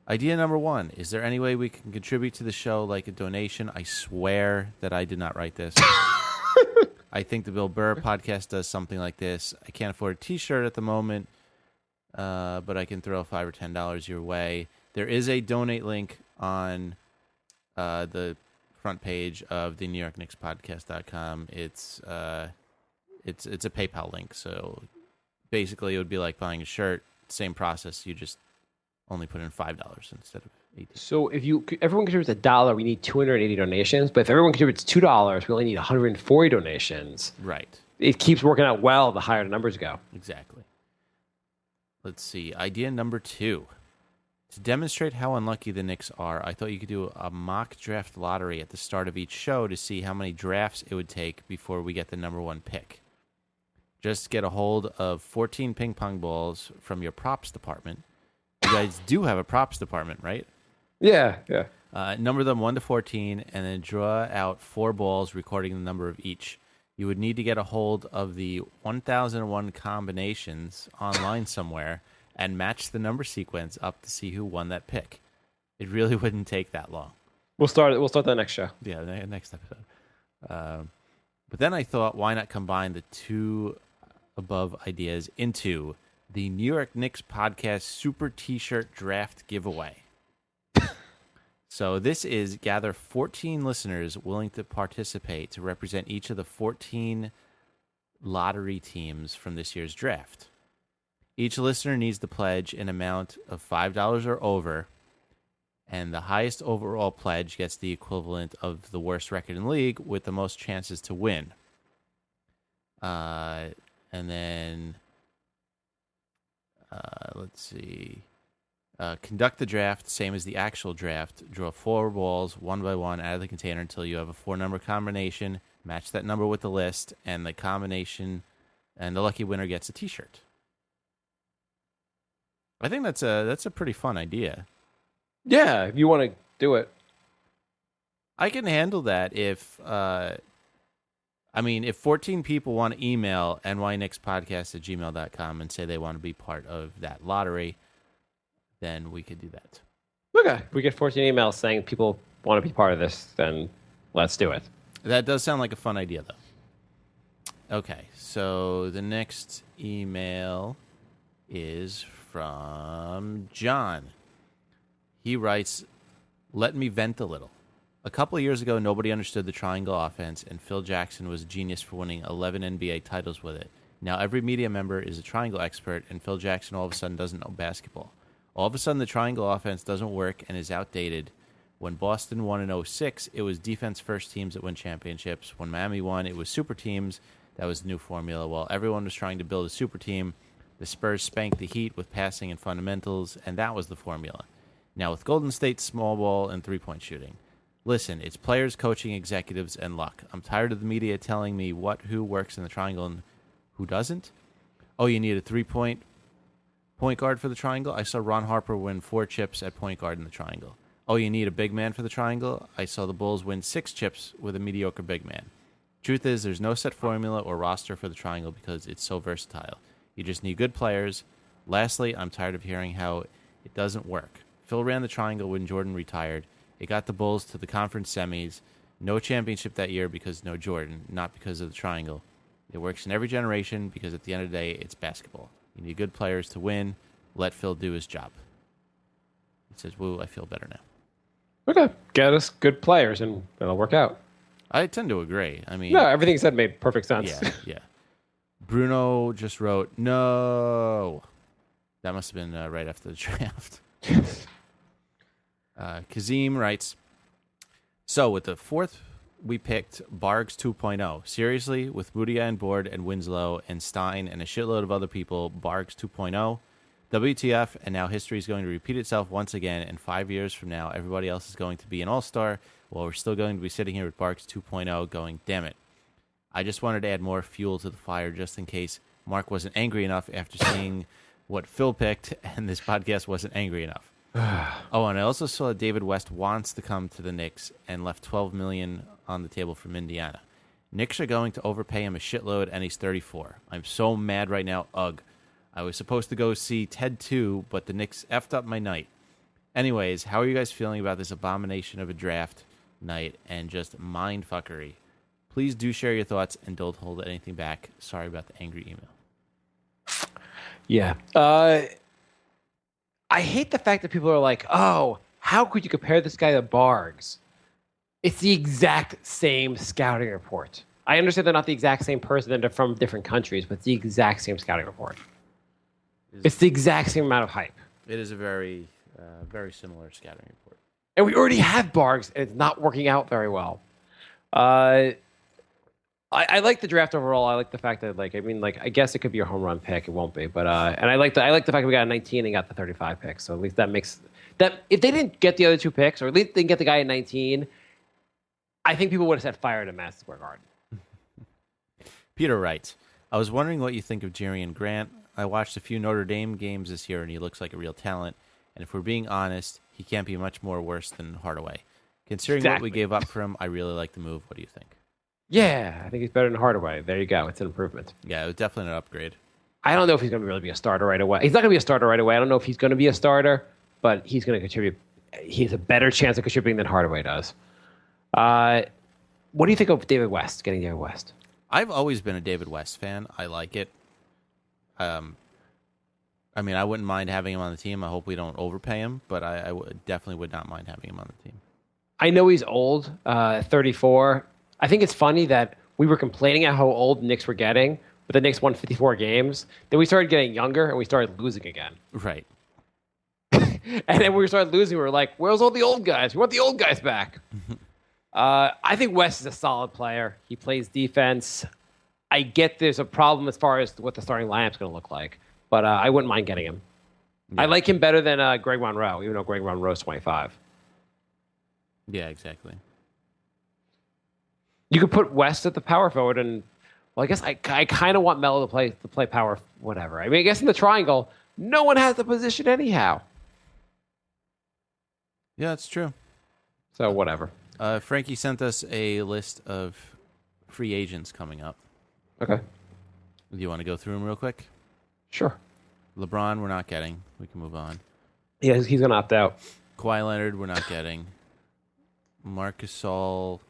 Idea number 1, is there any way we can contribute to the show like a donation? I swear that I did not write this. I think the Bill Burr podcast does something like this. I can't afford a t-shirt at the moment, but I can throw $5 or $10 your way. There is a donate link on the front page of the NewYorkKnicksPodcast.com. It's a PayPal link, so basically it would be like buying a shirt. Same process. You just only put in $5 instead of $18. So if everyone contributes $1, we need 280 donations. But if everyone contributes $2, we only need 140 donations. Right. It keeps working out well the higher the numbers go. Exactly. Let's see. Idea number 2. To demonstrate how unlucky the Knicks are, I thought you could do a mock draft lottery at the start of each show to see how many drafts it would take before we get the number 1 pick. Just get a hold of 14 ping pong balls from your props department. You guys do have a props department, right? Yeah. Number them 1 to 14, and then draw out 4 balls recording the number of each. You would need to get a hold of the 1001 combinations online somewhere and match the number sequence up to see who won that pick. It really wouldn't take that long. We'll start that next show. Yeah, next episode. But then I thought, why not combine the 2 above ideas into the New York Knicks Podcast Super T-Shirt Draft Giveaway. So this is gather 14 listeners willing to participate to represent each of the 14 lottery teams from this year's draft. Each listener needs to pledge an amount of $5 or over, and the highest overall pledge gets the equivalent of the worst record in the league with the most chances to win. And then, let's see. Conduct the draft, same as the actual draft. Draw 4 balls, 1 by 1, out of the container until you have a 4-number combination. Match that number with the list, and the combination, and the lucky winner gets a T-shirt. I think that's a pretty fun idea. Yeah, if you want to do it. I can handle that if 14 people want to email nyknickspodcast@gmail.com and say they want to be part of that lottery, then we could do that. Okay. If we get 14 emails saying people want to be part of this, then let's do it. That does sound like a fun idea, though. Okay, so the next email is from John. He writes, let me vent a little. A couple of years ago, nobody understood the triangle offense, and Phil Jackson was a genius for winning 11 NBA titles with it. Now every media member is a triangle expert, and Phil Jackson all of a sudden doesn't know basketball. All of a sudden, the triangle offense doesn't work and is outdated. When Boston won in 2006, it was defense-first teams that win championships. When Miami won, it was super teams. That was the new formula. While everyone was trying to build a super team, the Spurs spanked the Heat with passing and fundamentals, and that was the formula. Now with Golden State, small ball and three-point shooting. Listen, it's players, coaching, executives, and luck. I'm tired of the media telling me who works in the triangle and who doesn't. Oh, you need a three-point guard for the triangle? I saw Ron Harper win 4 chips at point guard in the triangle. Oh, you need a big man for the triangle? I saw the Bulls win 6 chips with a mediocre big man. Truth is, there's no set formula or roster for the triangle because it's so versatile. You just need good players. Lastly, I'm tired of hearing how it doesn't work. Phil ran the triangle when Jordan retired. It got the Bulls to the conference semis. No championship that year because no Jordan, not because of the triangle. It works in every generation because at the end of the day, it's basketball. You need good players to win. Let Phil do his job. He says, woo, I feel better now. Okay, get us good players and it'll work out. I tend to agree. I mean, No, everything he said made perfect sense. yeah. Bruno just wrote, no. That must have been right after the draft. Kazim writes, so with the fourth, we picked Bargs 2.0. Seriously, with Mudia on board and Winslow and Stein and a shitload of other people, Bargs 2.0. WTF, and now history is going to repeat itself once again, and 5 years from now, everybody else is going to be an all-star, while we're still going to be sitting here with Barks 2.0 going, damn it. I just wanted to add more fuel to the fire just in case Mark wasn't angry enough after seeing what Phil picked, and this podcast wasn't angry enough. Oh, and I also saw that David West wants to come to the Knicks and left $12 million on the table from Indiana. Knicks are going to overpay him a shitload, and he's 34. I'm so mad right now. Ugh. I was supposed to go see Ted 2, but the Knicks effed up my night. Anyways, how are you guys feeling about this abomination of a draft night and just mindfuckery? Please do share your thoughts and don't hold anything back. Sorry about the angry email. Yeah. I hate the fact that people are like, oh, how could you compare this guy to Bargs? It's the exact same scouting report. I understand they're not the exact same person, they're from different countries, but it's the exact same scouting report. It's the exact same amount of hype. It is a very, very similar scouting report. And we already have Bargs, and it's not working out very well. I like the draft overall. I like the fact that, I guess it could be a home run pick. It won't be, but and I like the fact that we got a 19 and got the 35 pick. So at least that makes that if they didn't get the other two picks, or at least they didn't get the guy at 19, I think people would have set fire to Madison Square Garden. Peter writes, I was wondering what you think of Jerian Grant. I watched a few Notre Dame games this year, and he looks like a real talent. And if we're being honest, he can't be much more worse than Hardaway. Considering what we gave up for him, I really like the move. What do you think? Yeah, I think he's better than Hardaway. There you go. It's an improvement. Yeah, it was definitely an upgrade. I don't know if he's going to really be a starter right away. He's not going to be a starter right away. I don't know if he's going to be a starter, but he's going to contribute. He has a better chance of contributing than Hardaway does. What do you think of David West, getting David West? I've always been a David West fan. I like it. I mean, I wouldn't mind having him on the team. I hope we don't overpay him, but I definitely would not mind having him on the team. I know he's old, 34. I think it's funny that we were complaining at how old the Knicks were getting, but the Knicks won 54 games. Then we started getting younger, and we started losing again. Right. And then we started losing. We were like, where's all the old guys? We want the old guys back. I think West is a solid player. He plays defense. I get there's a problem as far as what the starting lineup's going to look like, but I wouldn't mind getting him. Yeah. I like him better than Greg Monroe, even though Greg Monroe's 25. Yeah, exactly. You could put West at the power forward, and well, I guess I kind of want Melo to play power, whatever. I mean, I guess in the triangle, no one has the position anyhow. Yeah, that's true. So whatever. Frankie sent us a list of free agents coming up. Okay. Do you want to go through them real quick? Sure. LeBron, we're not getting. We can move on. Yeah, he's going to opt out. Kawhi Leonard, we're not getting. Marcus Gasol,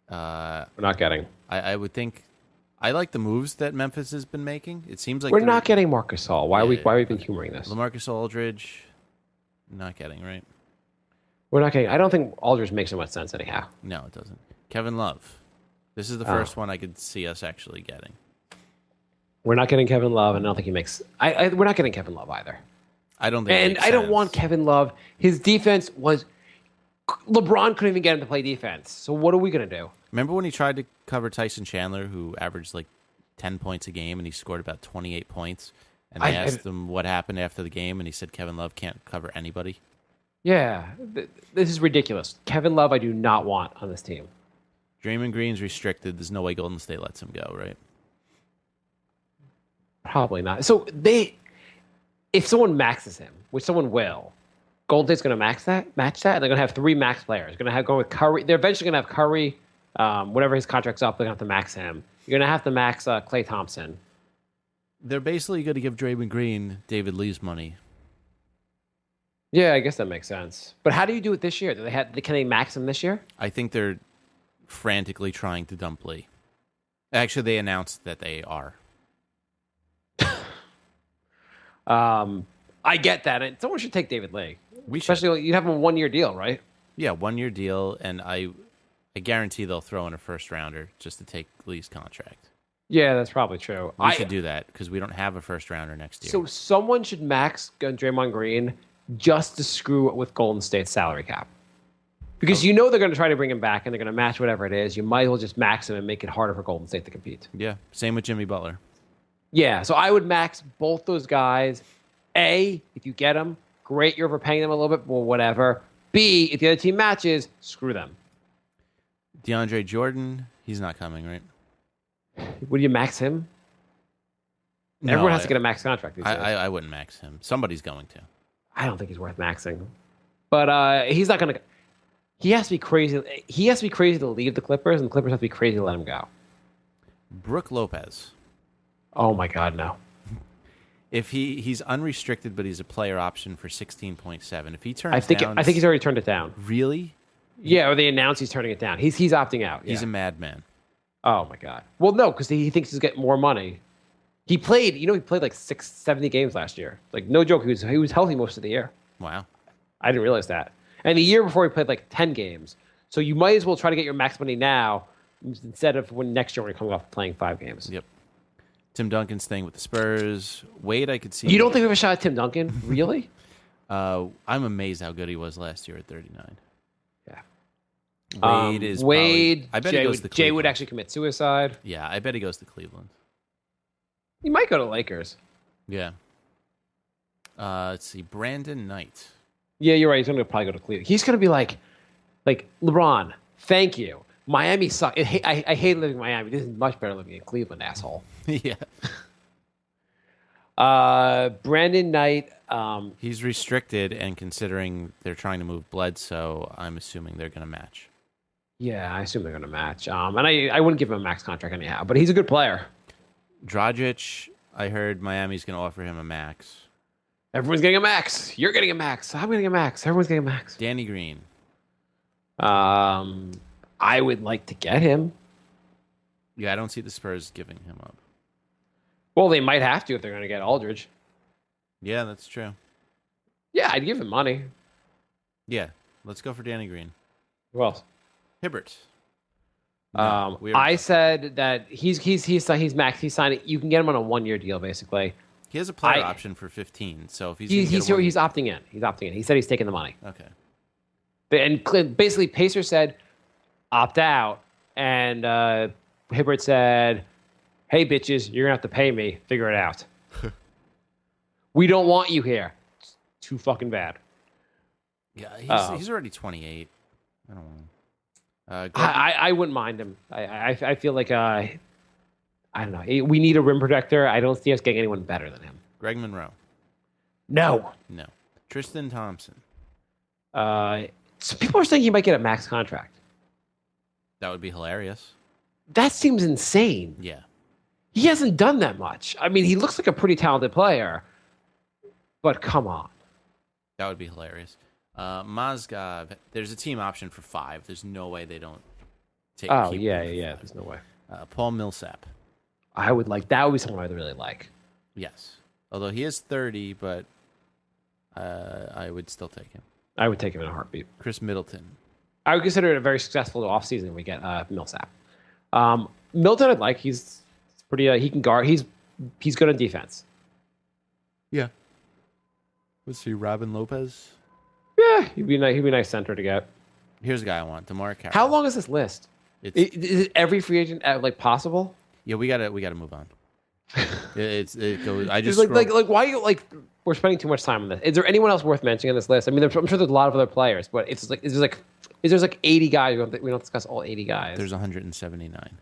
we're not getting. I would think. I like the moves that Memphis has been making. It seems like we're not getting Marcus Gasol. Why are we been humoring this? LaMarcus Aldridge, not getting, right? We're not getting. I don't think Aldridge makes so much sense anyhow. No, it doesn't. Kevin Love. This is the first one I could see us actually getting. We're not getting Kevin Love, and I don't think he makes. We're not getting Kevin Love either. I don't think. And I don't want Kevin Love. His defense was. LeBron couldn't even get him to play defense. So what are we going to do? Remember when he tried to cover Tyson Chandler, who averaged like 10 points a game, and he scored about 28 points? And they asked him what happened after the game, and he said Kevin Love can't cover anybody. Yeah, this is ridiculous. Kevin Love, I do not want on this team. Draymond Green's restricted. There's no way Golden State lets him go, right? Probably not. So if someone maxes him, which someone will, Golden State's going to match that, and they're going to have three max players. Going with Curry. They're eventually going to have Curry, Whenever his contract's up, they're going to have to max him. You're going to have to max Klay Thompson. They're basically going to give Draymond Green David Lee's money. Yeah, I guess that makes sense. But how do you do it this year? Can they max him this year? I think they're frantically trying to dump Lee. Actually, they announced that they are. I get that. And someone should take David Lee. Especially, you have him a 1-year deal, right? Yeah, 1-year deal, and I guarantee they'll throw in a first rounder just to take Lee's contract. Yeah, that's probably true. We should do that because we don't have a first rounder next year. So someone should max Draymond Green just to screw with Golden State's salary cap. Because you know they're going to try to bring him back and they're going to match whatever it is. You might as well just max him and make it harder for Golden State to compete. Yeah, same with Jimmy Butler. Yeah, so I would max both those guys. A, if you get them, great, you're overpaying them a little bit, well, whatever. B, if the other team matches, screw them. DeAndre Jordan, he's not coming, right? Would you max him? No, Everyone has to get a max contract these days. I wouldn't max him. Somebody's going to. I don't think he's worth maxing. But he's not going to... He has to be crazy. He has to be crazy to leave the Clippers, and the Clippers have to be crazy to let him go. Brooke Lopez. Oh, my God, no. If he's unrestricted, but he's a player option for 16.7. If he turns I think he's already turned it down. Really? Yeah, or they announced he's turning it down. He's opting out. He's yeah. a madman. Oh, my God. Well, no, because he thinks he's getting more money. He played like 70 games last year. Like, no joke, he was healthy most of the year. Wow. I didn't realize that. And the year before, he played like 10 games. So you might as well try to get your max money now instead of when next year when you're coming off playing 5 games. Yep. Tim Duncan staying with the Spurs. Wade, I could see. You don't think we have a shot at Tim Duncan? Really? I'm amazed how good he was last year at 39. Yeah. Wade is Wade. I bet Jay he goes to Cleveland. Jay would actually commit suicide. Yeah, I bet he goes to Cleveland. He might go to Lakers. Yeah. Let's see. Brandon Knight. Yeah, you're right. He's going to probably go to Cleveland. He's going to be like LeBron. Thank you. Miami sucks. I hate living in Miami. This is much better living in Cleveland, asshole. Yeah. Brandon Knight. He's restricted, and considering they're trying to move Bledsoe, I'm assuming they're going to match. Yeah, I assume they're going to match. And I wouldn't give him a max contract anyhow, but he's a good player. Dragic, I heard Miami's going to offer him a max. Everyone's getting a max. You're getting a max. I'm getting a max. Everyone's getting a max. Danny Green. I would like to get him. Yeah, I don't see the Spurs giving him up. Well, they might have to if they're going to get Aldridge. Yeah, that's true. Yeah, I'd give him money. Yeah, let's go for Danny Green. Who else? Hibbert. I said that he's max. He's signed. You can get him on a 1-year deal, basically. He has a player option for 15, so if he's opting in. He's opting in. He said he's taking the money. Okay. And basically, Pacers said opt out, and Hibbert said, "Hey, bitches, you're gonna have to pay me. Figure it out. We don't want you here. It's too fucking bad." Yeah, he's already 28. I don't know. I wouldn't mind him. I feel like I don't know. We need a rim protector. I don't see us getting anyone better than him. Greg Monroe. No. Tristan Thompson. So people are saying he might get a max contract. That would be hilarious. That seems insane. Yeah. He hasn't done that much. I mean, he looks like a pretty talented player, but come on. That would be hilarious. Mozgov, there's a team option for 5. There's no way they don't take. Oh yeah. There's no way. Paul Millsap. That would be someone I'd really like. Yes, although he is 30, but I would still take him. I would take him in a heartbeat. Chris Middleton. I would consider it a very successful offseason if we get Millsap. Milton, I'd like. He's pretty. He can guard. He's good on defense. Yeah. Let's see, Robin Lopez. Yeah, he'd be nice. He'd be a nice center to get. Here's a guy I want, DeMar Carroll. How long is this list? Is it every free agent possible? Yeah, we gotta move on. It goes. I just like why you we're spending too much time on this. Is there anyone else worth mentioning on this list? I mean, I'm sure there's a lot of other players, but is there 80 guys? We don't discuss all 80 guys. There's 179.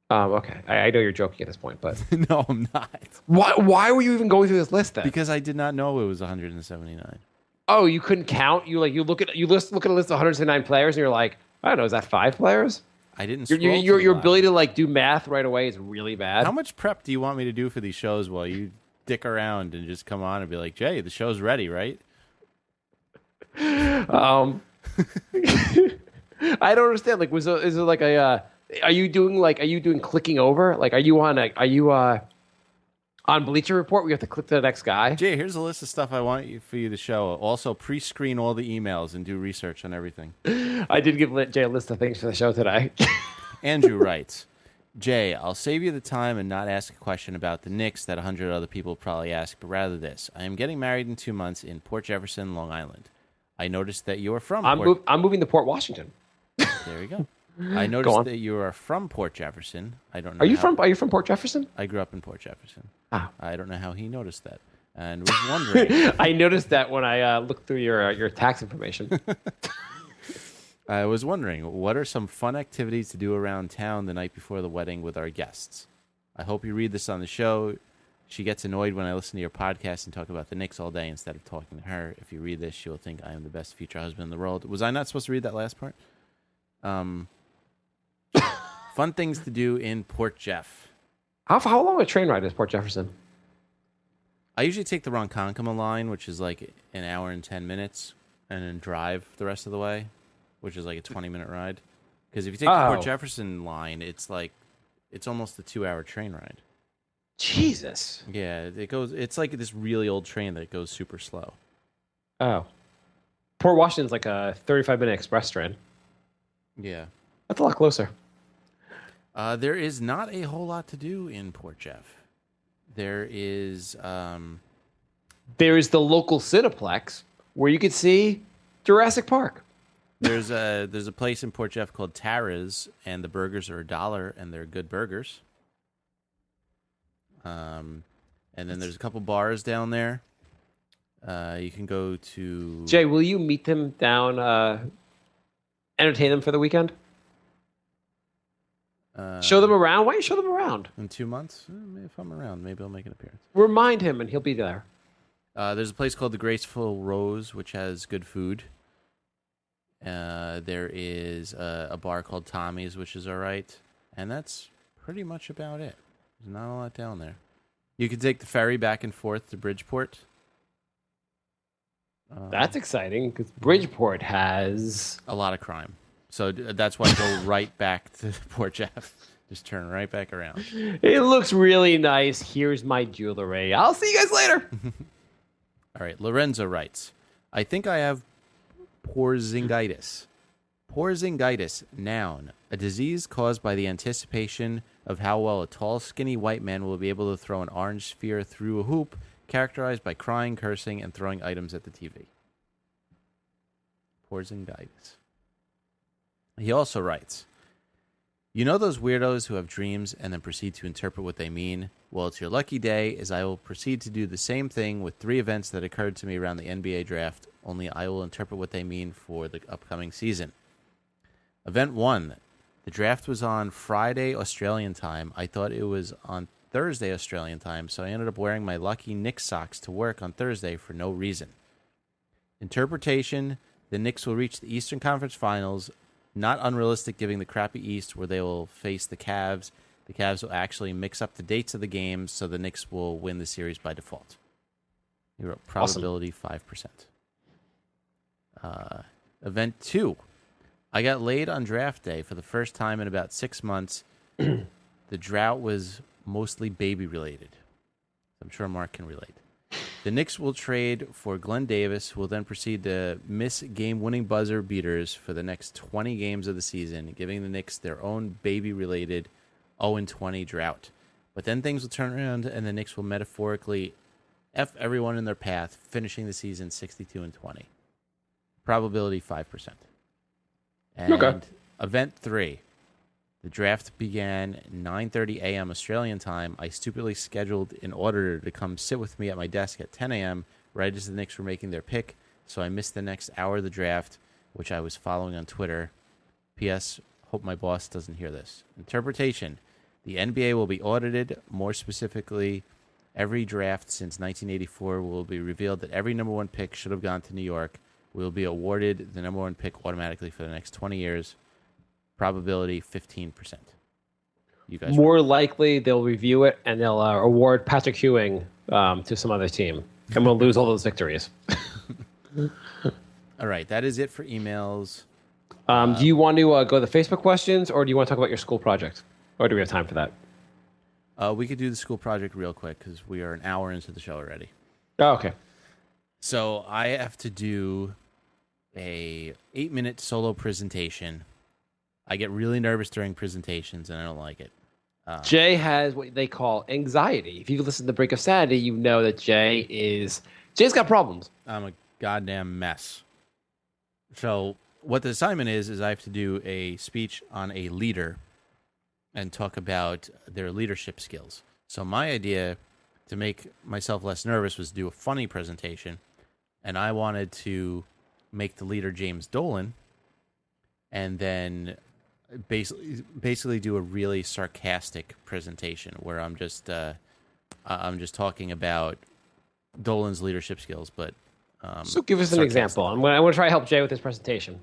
Okay. I know you're joking at this point, but no, I'm not. Why were you even going through this list then? Because I did not know it was 179. Oh, you couldn't count? You look at a list of 179 players and you're like, I don't know. Is that 5 players? I didn't. Your scroll to your, the your bottom. ability to like do math right away is really bad. How much prep do you want me to do for these shows while you dick around and just come on and be like, Jay, the show's ready, right? I don't understand. Like, is it like a? Are you doing clicking over? Like, are you on Bleacher Report? We have to click to the next guy. Jay, here's a list of stuff I want for you to show. Also, pre-screen all the emails and do research on everything. I did give Jay a list of things for the show today. Andrew writes, Jay, I'll save you the time and not ask a question about the Knicks that 100 other people probably ask, but rather this. I am getting married in 2 months in Port Jefferson, Long Island. I noticed that you are from I'm moving to Port Washington. There we go. I noticed that you are from Port Jefferson. I don't know. Are you from Port Jefferson? I grew up in Port Jefferson. Ah. I don't know how he noticed that. And was wondering. I noticed that when I looked through your tax information. I was wondering, what are some fun activities to do around town the night before the wedding with our guests? I hope you read this on the show. She gets annoyed when I listen to your podcast and talk about the Knicks all day instead of talking to her. If you read this, she will think I am the best future husband in the world. Was I not supposed to read that last part? Fun things to do in Port Jeff. How long a train ride is Port Jefferson? I usually take the Ronkonkoma line, which is like an hour and 10 minutes, and then drive the rest of the way, which is like a 20-minute ride. Because if you take the Port Jefferson line, it's almost a 2-hour train ride. Jesus. Yeah, it's like this really old train that goes super slow. Oh. Port Washington's like a 35-minute express train. Yeah. That's a lot closer. There is not a whole lot to do in Port Jeff. There is the local Cineplex where you could see Jurassic Park. There's a place in Port Jeff called Tara's, and the burgers are $1, and they're good burgers. And then there's a couple bars down there. You can go to... Jay, will you meet them down, entertain them for the weekend? Show them around? Why don't you show them around? In 2 months? If I'm around, maybe I'll make an appearance. Remind him, and he'll be there. There's a place called the Graceful Rose, which has good food. There is a bar called Tommy's, which is all right. And that's pretty much about it. There's not a lot down there. You can take the ferry back and forth to Bridgeport. That's exciting, because Bridgeport has... a lot of crime. So that's why I go right back to Port Jeff. Just turn right back around. It looks really nice. Here's my jewelry. I'll see you guys later. All right. Lorenzo writes, I think I have porzingitis. Porzingitis, noun, a disease caused by the anticipation of how well a tall, skinny white man will be able to throw an orange sphere through a hoop, characterized by crying, cursing, and throwing items at the TV. Porzingitis. He also writes, you know those weirdos who have dreams and then proceed to interpret what they mean? Well, it's your lucky day, as I will proceed to do the same thing with 3 events that occurred to me around the NBA draft, only I will interpret what they mean for the upcoming season. Event 1. The draft was on Friday, Australian time. I thought it was on Thursday, Australian time, so I ended up wearing my lucky Knicks socks to work on Thursday for no reason. Interpretation. The Knicks will reach the Eastern Conference Finals. Not unrealistic given the crappy East where they will face the Cavs. The Cavs will actually mix up the dates of the games, so the Knicks will win the series by default. He wrote probability 5%. Event 2. I got laid on draft day for the first time in about 6 months. The drought was mostly baby-related. I'm sure Mark can relate. The Knicks will trade for Glenn Davis, who will then proceed to miss game-winning buzzer beaters for the next 20 games of the season, giving the Knicks their own baby-related 0-20 drought. But then things will turn around, and the Knicks will metaphorically F everyone in their path, finishing the season 62-20. Probability 5%. And okay. Event 3. The draft began 9:30 a.m. Australian time. I stupidly scheduled an auditor to come sit with me at my desk at 10 a.m. right as the Knicks were making their pick, so I missed the next hour of the draft, which I was following on Twitter. P.S. Hope my boss doesn't hear this. Interpretation. The NBA will be audited. More specifically, every draft since 1984 will be revealed that every number 1 pick should have gone to New York. We will be awarded the number 1 pick automatically for the next 20 years. Probability 15%. You guys More likely, they'll review it and they'll award Patrick Ewing to some other team, and we'll lose all those victories. All right, that is it for emails. Do you want to go to the Facebook questions, or do you want to talk about your school project? Or do we have time for that? We could do the school project real quick because we are an hour into the show already. Oh, okay. So I have to do a 8-minute solo presentation. I get really nervous during presentations, and I don't like it. Jay has what they call anxiety. If you listen to Brink of Sanity, you know that Jay's got problems. I'm a goddamn mess. So what the assignment is I have to do a speech on a leader and talk about their leadership skills. So my idea to make myself less nervous was to do a funny presentation, and I wanted to make the leader James Dolan and then basically do a really sarcastic presentation where I'm just talking about Dolan's leadership skills. But so give us an sarcastic. example. I want to try to help Jay with this presentation.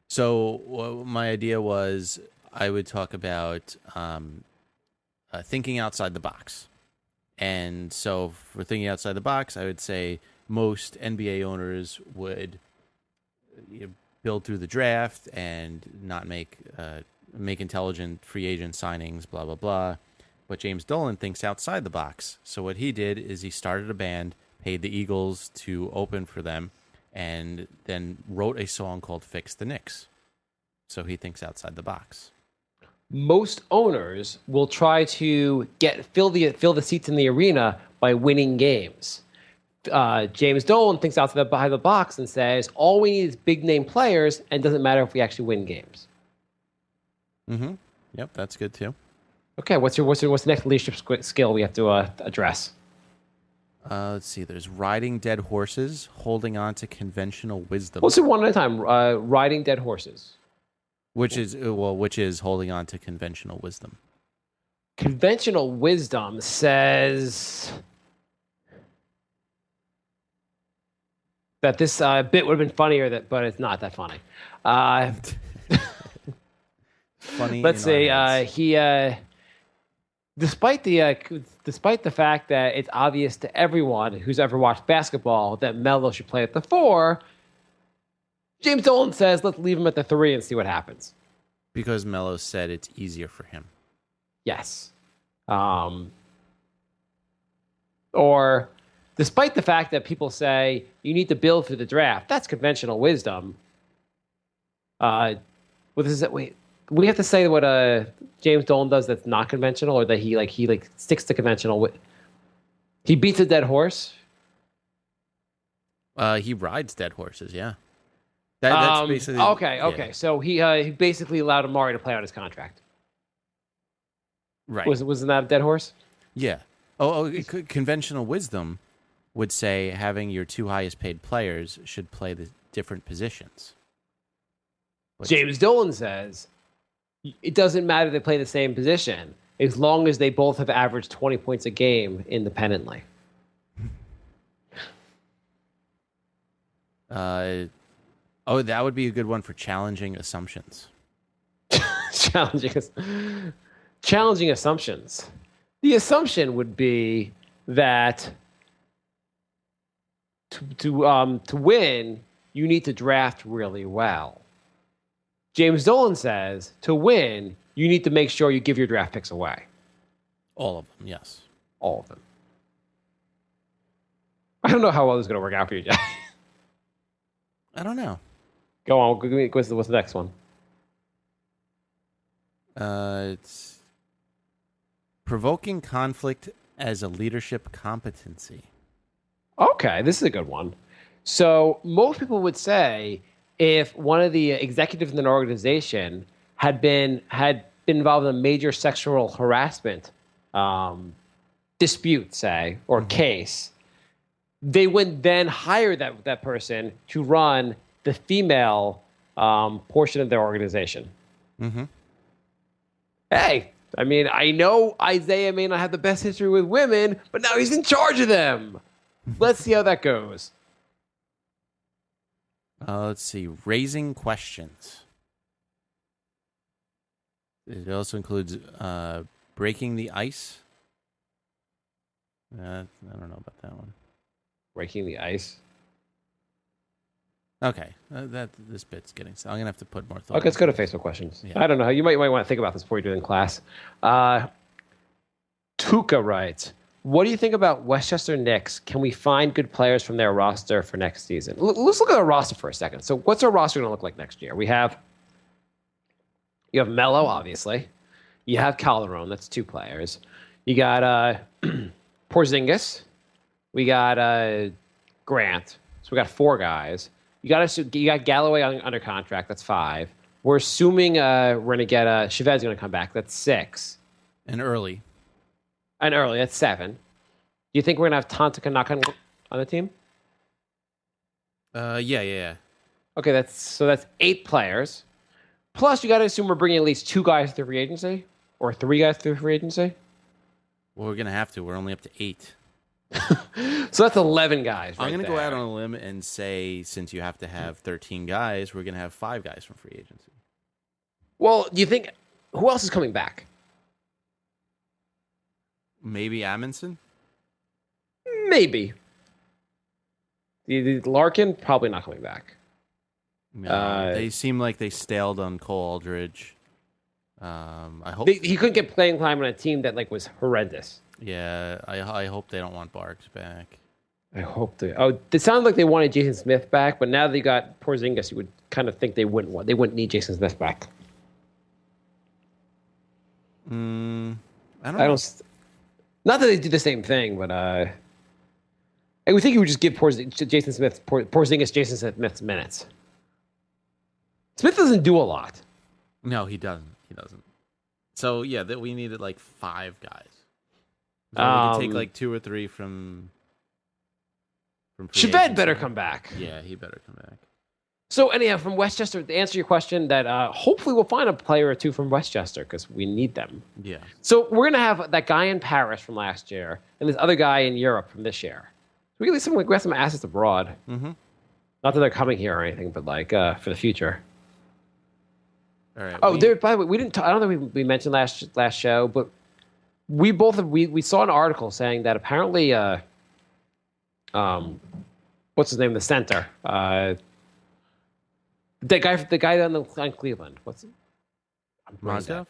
So my idea was I would talk about thinking outside the box. And so for thinking outside the box, I would say most NBA owners would build through the draft and not make intelligent free agent signings, blah, blah, blah. But James Dolan thinks outside the box. So what he did is he started a band, paid the Eagles to open for them, and then wrote a song called Fix the Knicks. So he thinks outside the box. Most owners will try to fill the seats in the arena by winning games. James Dolan thinks outside the box and says, all we need is big-name players, and it doesn't matter if we actually win games. Mm-hmm. Yep, that's good too. Okay, what's the next leadership skill we have to address? Let's see. There's riding dead horses, holding on to conventional wisdom. Let's do one at a time. Riding dead horses. Which is holding on to conventional wisdom. Conventional wisdom says that this bit would have been funnier, but it's not that funny. Funny. Let's say he, despite the fact that it's obvious to everyone who's ever watched basketball that Melo should play at the 4, James Dolan says, let's leave him at the 3 and see what happens. Because Melo said it's easier for him. Yes. Or despite the fact that people say you need to build through the draft, that's conventional wisdom. What is it? Wait, we have to say what James Dolan does that's not conventional, or that he sticks to conventional. He beats a dead horse. He rides dead horses. Yeah. That's basically okay. Yeah. So he basically allowed Amari to play on his contract. Right. Wasn't that a dead horse? Yeah. Conventional wisdom would say having your 2 highest paid players should play the different positions. James Dolan says it doesn't matter if they play the same position as long as they both have averaged 20 points a game independently. That would be a good one for challenging assumptions. Challenging assumptions. The assumption would be that to win, you need to draft really well. James Dolan says to win, you need to make sure you give your draft picks away. All of them, yes. All of them. I don't know how well this is going to work out for you, Jay. I don't know. Go on. What's the next one? It's provoking conflict as a leadership competency. Okay, this is a good one. So most people would say if one of the executives in an organization had been involved in a major sexual harassment dispute, say, or case, they would then hire that person to run the female portion of their organization. Mm-hmm. Hey, I mean, I know Isaiah may not have the best history with women, but now he's in charge of them. Let's see how that goes. Let's see. Raising questions. It also includes breaking the ice. I don't know about that one. Breaking the ice. Okay, this bit's getting. I'm gonna have to put more thought. Okay, let's go to Facebook questions. Yeah. I don't know. You might want to think about this before you do it in class. Tuca writes, "What do you think about Westchester Knicks? Can we find good players from their roster for next season?" Let's look at our roster for a second. So, what's our roster going to look like next year? You have Melo, obviously. You have Calderon. That's 2 players. You got Porzingis. We got Grant. So we got 4 guys. You got Galloway under contract. That's 5. We're assuming we're going to get Chavez's going to come back. That's 6. And early. That's 7. Do you think we're going to have Tonka Kanaka on the team? Yeah. Okay, that's 8 players. Plus, you got to assume we're bringing at least 2 guys through free agency or 3 guys through free agency. Well, we're gonna have to. We're only up to 8. So that's 11 guys. I'm going to there. go out on a limb and say, since you have to have 13 guys, we're going to have 5 guys from free agency. Well, do you think who else is coming back? Maybe Amundsen? Maybe. The Larkin probably not coming back. No, they seem like they staled on Cole Aldridge. I hope He couldn't get playing time on a team that was horrendous. Yeah, I hope they don't want Barks back. I hope they. Oh, it sounded like they wanted Jason Smith back, but now they got Porzingis. You would kind of think they wouldn't need Jason Smith back. I don't know. Not that they do the same thing, but I would think you would just give Porzingis Jason Smith's minutes. Smith doesn't do a lot. No, he doesn't. So yeah, that we needed 5 guys. So we could take 2 or 3 from Chavez better come back. Yeah, he better come back. So anyhow, from Westchester, to answer your question, that hopefully we'll find a player or 2 from Westchester because we need them. Yeah. So we're gonna have that guy in Paris from last year and this other guy in Europe from this year. We can we have some assets abroad. Mm-hmm. Not that they're coming here or anything, but for the future. All right. Oh, by the way, we didn't. I don't think we mentioned last show, but we both we saw an article saying that apparently, what's his name? The center, the guy on Cleveland. What's it? Mozgov?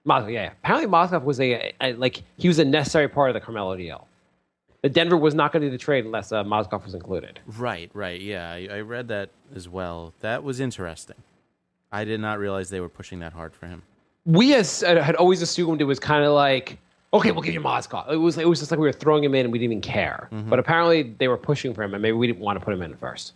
Mozgov, yeah. Apparently, Mozgov was he was a necessary part of the Carmelo deal. The Denver was not going to do the trade unless Mozgov was included. Right. Yeah, I read that as well. That was interesting. I did not realize they were pushing that hard for him. We had always assumed it was kind of like, okay, we'll give you Mozgov. It was just like we were throwing him in and we didn't even care. Mm-hmm. But apparently they were pushing for him, and maybe we didn't want to put him in at first.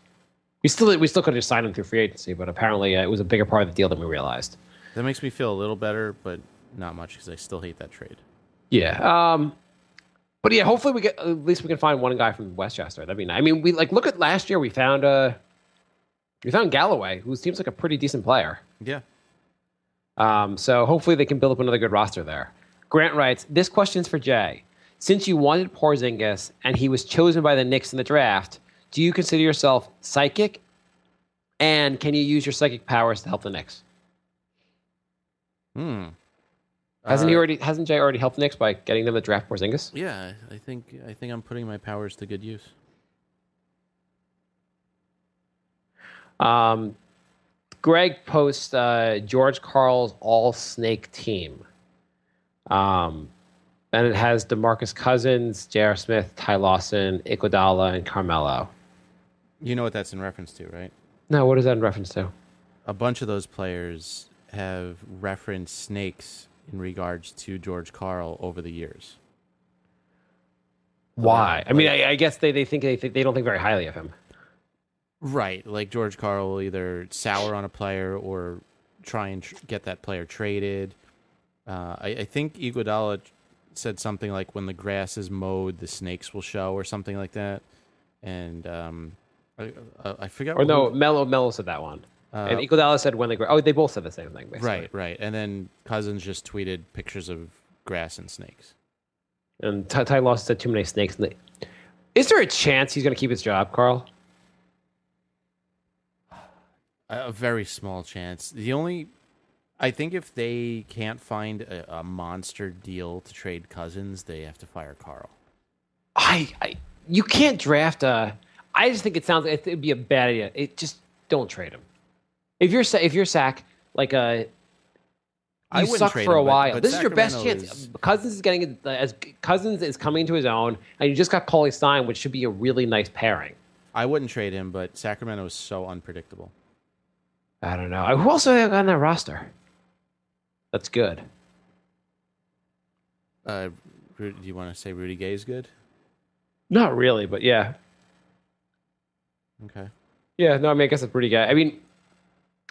We still could have just signed him through free agency, but apparently it was a bigger part of the deal than we realized. That makes me feel a little better, but not much because I still hate that trade. Yeah. But yeah, hopefully at least we can find one guy from Westchester. That'd be nice. I mean, we look at last year. We found Galloway, who seems like a pretty decent player. Yeah. So hopefully they can build up another good roster there. Grant writes, this question's for Jay. Since you wanted Porzingis and he was chosen by the Knicks in the draft, do you consider yourself psychic? And can you use your psychic powers to help the Knicks? Hasn't Jay already helped the Knicks by getting them to draft Porzingis? Yeah, I think I'm putting my powers to good use. Greg posts George Karl's all-snake team. And it has DeMarcus Cousins, J.R. Smith, Ty Lawson, Iguodala, and Carmelo. You know what that's in reference to, right? No, what is that in reference to? A bunch of those players have referenced snakes in regards to George Karl over the years. Why? I mean, I guess they don't think very highly of him. Right, like George Karl will either sour on a player or try and get that player traded. I think Iguodala said something like, "When the grass is mowed, the snakes will show," or something like that. And I forgot. Or no, Melo said that one. And Iguodala said, "When the grass." Oh, they both said the same thing. Basically. Right. And then Cousins just tweeted pictures of grass and snakes. And Ty Lawson said, "Too many snakes." Is there a chance he's going to keep his job, Carl? A very small chance. The only I think if they can't find a monster deal to trade Cousins, they have to fire Carl. You can't draft a. I just think it sounds like it'd be a bad idea. It just don't trade him. If you're Sack, like I you wouldn't suck trade for a him, while. but This is your best Sacramento chance. Cousins is getting as Cousins is coming to his own, and you just got Cauley Stein, which should be a really nice pairing. I wouldn't trade him, but Sacramento is so unpredictable. I don't know. Who else do they have on that roster? That's good. Do you want to say Rudy Gay is good? Not really, but yeah. Okay. Yeah, no, I mean, I guess it's pretty good. I mean,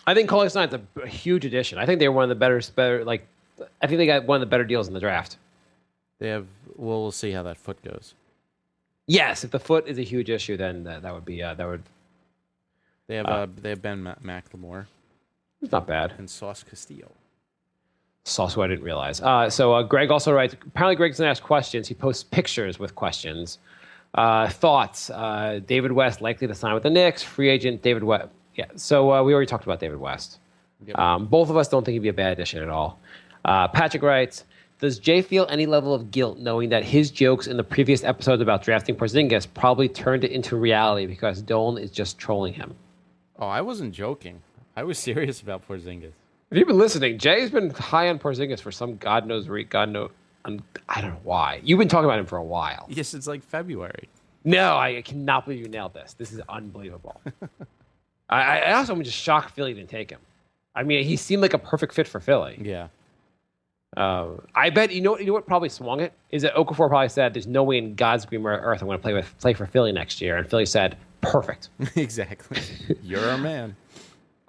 I think Cauley Stein's a huge addition. I think they were one of the better, I think they got one of the better deals in the draft. They have. Well, we'll see how that foot goes. Yes, if the foot is a huge issue, then that would be that would. They have Ben McLemore. It's not bad. And Sauce Castillo. Sauce, who I didn't realize. So Greg also writes. Apparently, Greg doesn't ask questions. He posts pictures with questions. Thoughts. David West likely to sign with the Knicks. Free agent David West. Yeah. So we already talked about David West. Yep. Both of us don't think he'd be a bad addition at all. Patrick writes. Does Jay feel any level of guilt knowing that his jokes in the previous episodes about drafting Porzingis probably turned it into reality because Dolan is just trolling him? Oh, I wasn't joking. I was serious about Porzingis. If you've been listening, Jay's been high on Porzingis for some God knows I don't know why. You've been talking about him for a while. Yes, it's like February. No, I cannot believe you nailed this. This is unbelievable. I also am just shocked Philly didn't take him. I mean, he seemed like a perfect fit for Philly. Yeah. I bet you know what probably swung it is that Okafor probably said, "There's no way in God's green earth I'm going to play for Philly next year," and Philly said, "Perfect." Exactly. You're a man.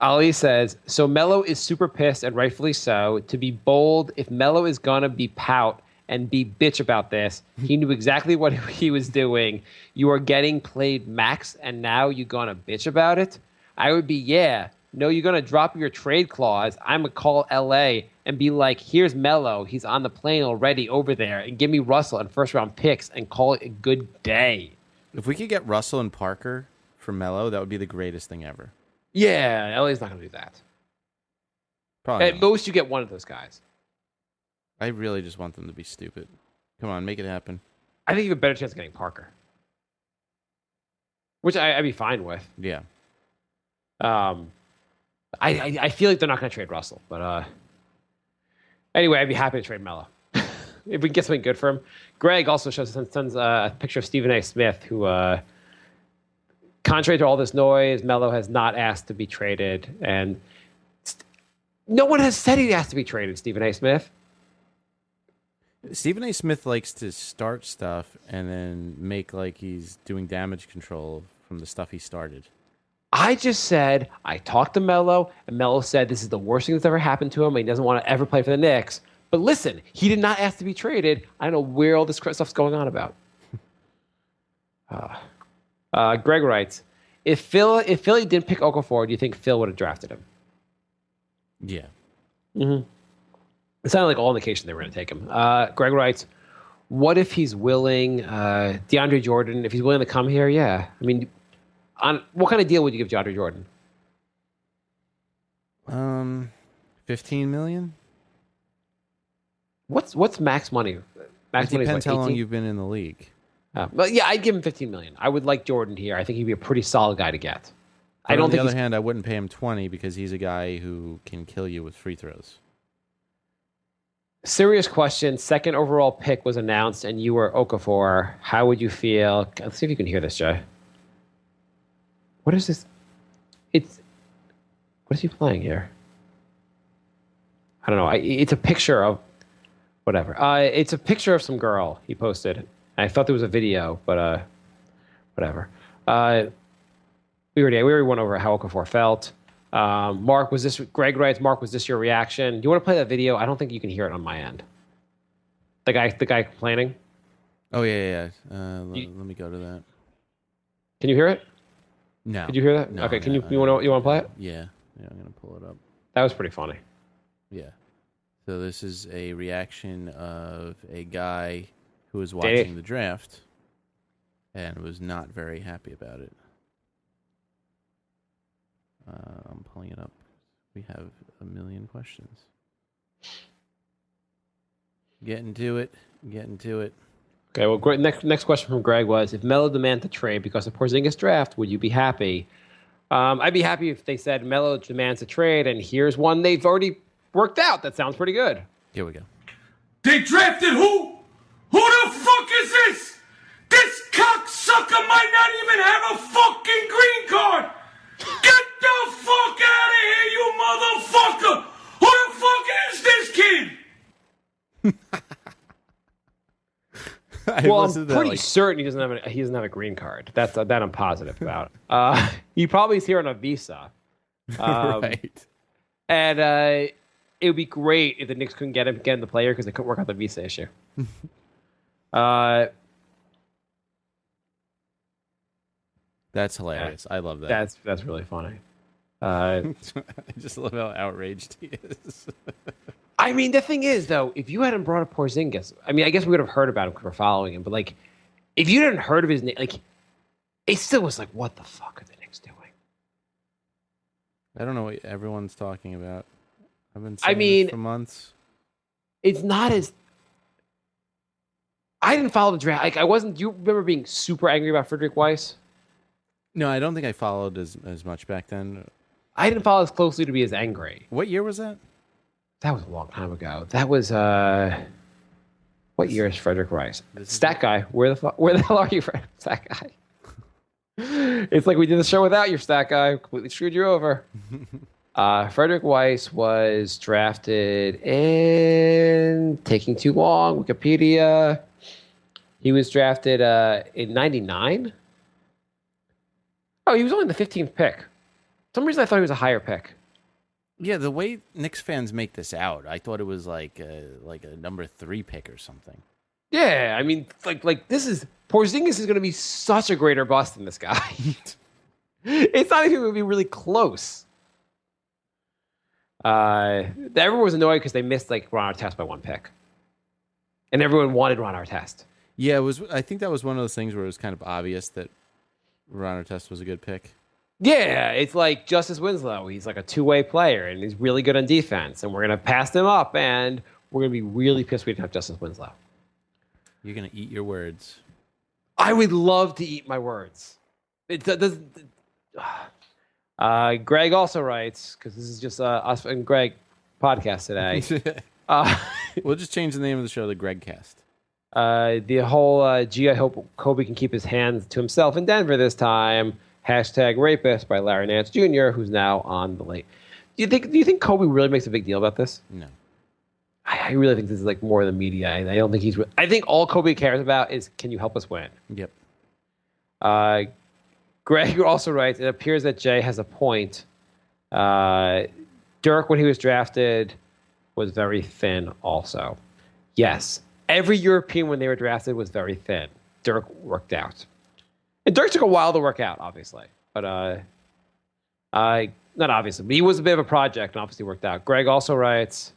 Ali says, "So Melo is super pissed and rightfully so. To be bold, if Melo is gonna be pout and be bitch about this, he knew exactly what he was doing. You are getting played max, and now you gonna bitch about it? I would be, yeah. No, you're going to drop your trade clause. I'm going to call LA and be like, here's Melo. He's on the plane already over there. And give me Russell and first-round picks and call it a good day." If we could get Russell and Parker for Melo, that would be the greatest thing ever. Yeah, LA's not going to do that. Probably At not. most, you get one of those guys. I really just want them to be stupid. Come on, make it happen. I think you have a better chance of getting Parker. Which I'd be fine with. Yeah. I feel like they're not going to trade Russell, but anyway, I'd be happy to trade Melo if we can get something good for him. Greg also sends a picture of Stephen A. Smith, who, contrary to all this noise, Melo has not asked to be traded, and no one has said he asked to be traded. Stephen A. Smith. Stephen A. Smith likes to start stuff and then make like he's doing damage control from the stuff he started. I just said, I talked to Melo, and Melo said this is the worst thing that's ever happened to him, and he doesn't want to ever play for the Knicks. But listen, he did not ask to be traded. I don't know where all this stuff's going on about. Greg writes, if Philly didn't pick Okafor, do you think Phil would have drafted him? Yeah. Mm-hmm. It sounded like all indication they were going to take him. Greg writes, what if he's willing, DeAndre Jordan, if he's willing to come here? Yeah. I mean, what kind of deal would you give DeAndre Jordan? $15 million. What's max money? Max It money is depends what, how long 18? you've been in the league. But yeah, I'd give him $15 million. I would like Jordan here. I think he'd be a pretty solid guy to get. But I don't on think the other hand, I wouldn't pay him 20 because he's a guy who can kill you with free throws. Serious question. Second overall pick was announced, and you were Okafor. How would you feel? Let's see if you can hear this, Jay. What is this? What is he playing here? I don't know. It's a picture of whatever. It's a picture of some girl he posted. I thought there was a video, but whatever. We already went over how Okafor felt. Mark, Greg writes, Mark, was this your reaction? Do you want to play that video? I don't think you can hear it on my end. The guy complaining? Oh, yeah. Let me go to that. Can you hear it? No. Did you hear that? No, okay, no, you want to play it? Yeah, I'm going to pull it up. That was pretty funny. Yeah. So this is a reaction of a guy who was watching the draft and was not very happy about it. I'm pulling it up. We have a million questions. Getting to it. Okay, well, next question from Greg was, if Melo demanded to trade because of Porzingis draft, would you be happy? I'd be happy if they said Melo demands a trade, and here's one they've already worked out. That sounds pretty good. Here we go. They drafted who? Who the fuck is this? This cocksucker might not even have a fucking green card. Get the fuck out of here, you motherfucker! Who the fuck is this kid? Well, I'm pretty certain he doesn't have a green card. That I'm positive about. He probably is here on a visa. Right. And it would be great if the Knicks couldn't get him the player because they couldn't work out the visa issue. That's hilarious. I love that. That's really funny. I just love how outraged he is. I mean, the thing is, though, if you hadn't brought up Porzingis, I mean, I guess we would have heard about him because we're following him. But like, if you hadn't heard of his name, like, it still was like, what the fuck are the Knicks doing? I don't know what everyone's talking about. I've been saying this for months. It's not as. I didn't follow the draft. Like, I wasn't. Do you remember being super angry about Frederick Weiss? No, I don't think I followed as much back then. I didn't follow as closely to be as angry. What year was that? That was a long time ago. That was what year is Frederick Weiss? Stat guy. Where the hell are you, Stat guy? It's like we did the show without your stat guy. Completely screwed you over. Frederick Weiss was drafted in taking too long. Wikipedia. He was drafted in '99. Oh, he was only the 15th pick. For some reason, I thought he was a higher pick. Yeah, the way Knicks fans make this out, I thought it was like a number 3 pick or something. Yeah, I mean, like this is Porzingis is going to be such a greater bust than this guy. It's not even going to be really close. Everyone was annoyed because they missed like Ron Artest by 1 pick, and everyone wanted Ron Artest. Yeah, it was. I think that was one of those things where it was kind of obvious that Ron Artest was a good pick. Yeah, it's like Justice Winslow. He's like a two-way player, and he's really good on defense. And we're going to pass him up, and we're going to be really pissed we didn't have Justice Winslow. You're going to eat your words. I would love to eat my words. Greg also writes, because this is just us and Greg podcast today. We'll just change the name of the show to Gregcast. The whole, gee, I hope Kobe can keep his hands to himself in Denver this time. #rapist by Larry Nance Jr., who's now on the late. Do you think Kobe really makes a big deal about this? No. I really think this is like more the media. I don't think he's. I think all Kobe cares about is, can you help us win? Yep. Greg also writes, it appears that Jay has a point. Dirk, when he was drafted, was very thin also. Yes. Every European when they were drafted was very thin. Dirk worked out. And Dirk took a while to work out, obviously. But not obviously, but he was a bit of a project and obviously worked out. Greg also writes,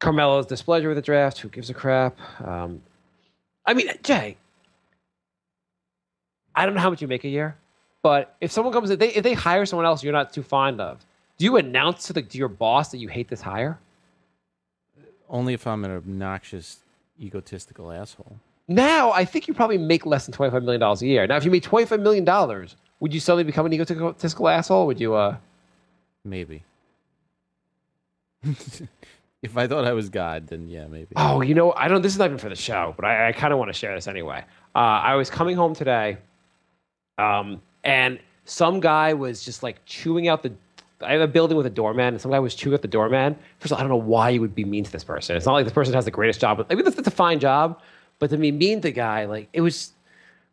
Carmelo's displeasure with the draft. Who gives a crap? I mean, Jay, I don't know how much you make a year, but if someone comes, if they hire someone else you're not too fond of, do you announce to your boss that you hate this hire? Only if I'm an obnoxious, egotistical asshole. Now, I think you probably make less than $25 million a year. Now, if you made $25 million, would you suddenly become an egotistical asshole? Would you, Maybe. If I thought I was God, then yeah, maybe. Oh, you know, I don't. This is not even for the show, but I kind of want to share this anyway. I was coming home today, and some guy was just like chewing out the. I have a building with a doorman, and some guy was chewing out the doorman. First of all, I don't know why you would be mean to this person. It's not like this person has the greatest job. I mean, that's a fine job, but to be mean to the guy, like it was.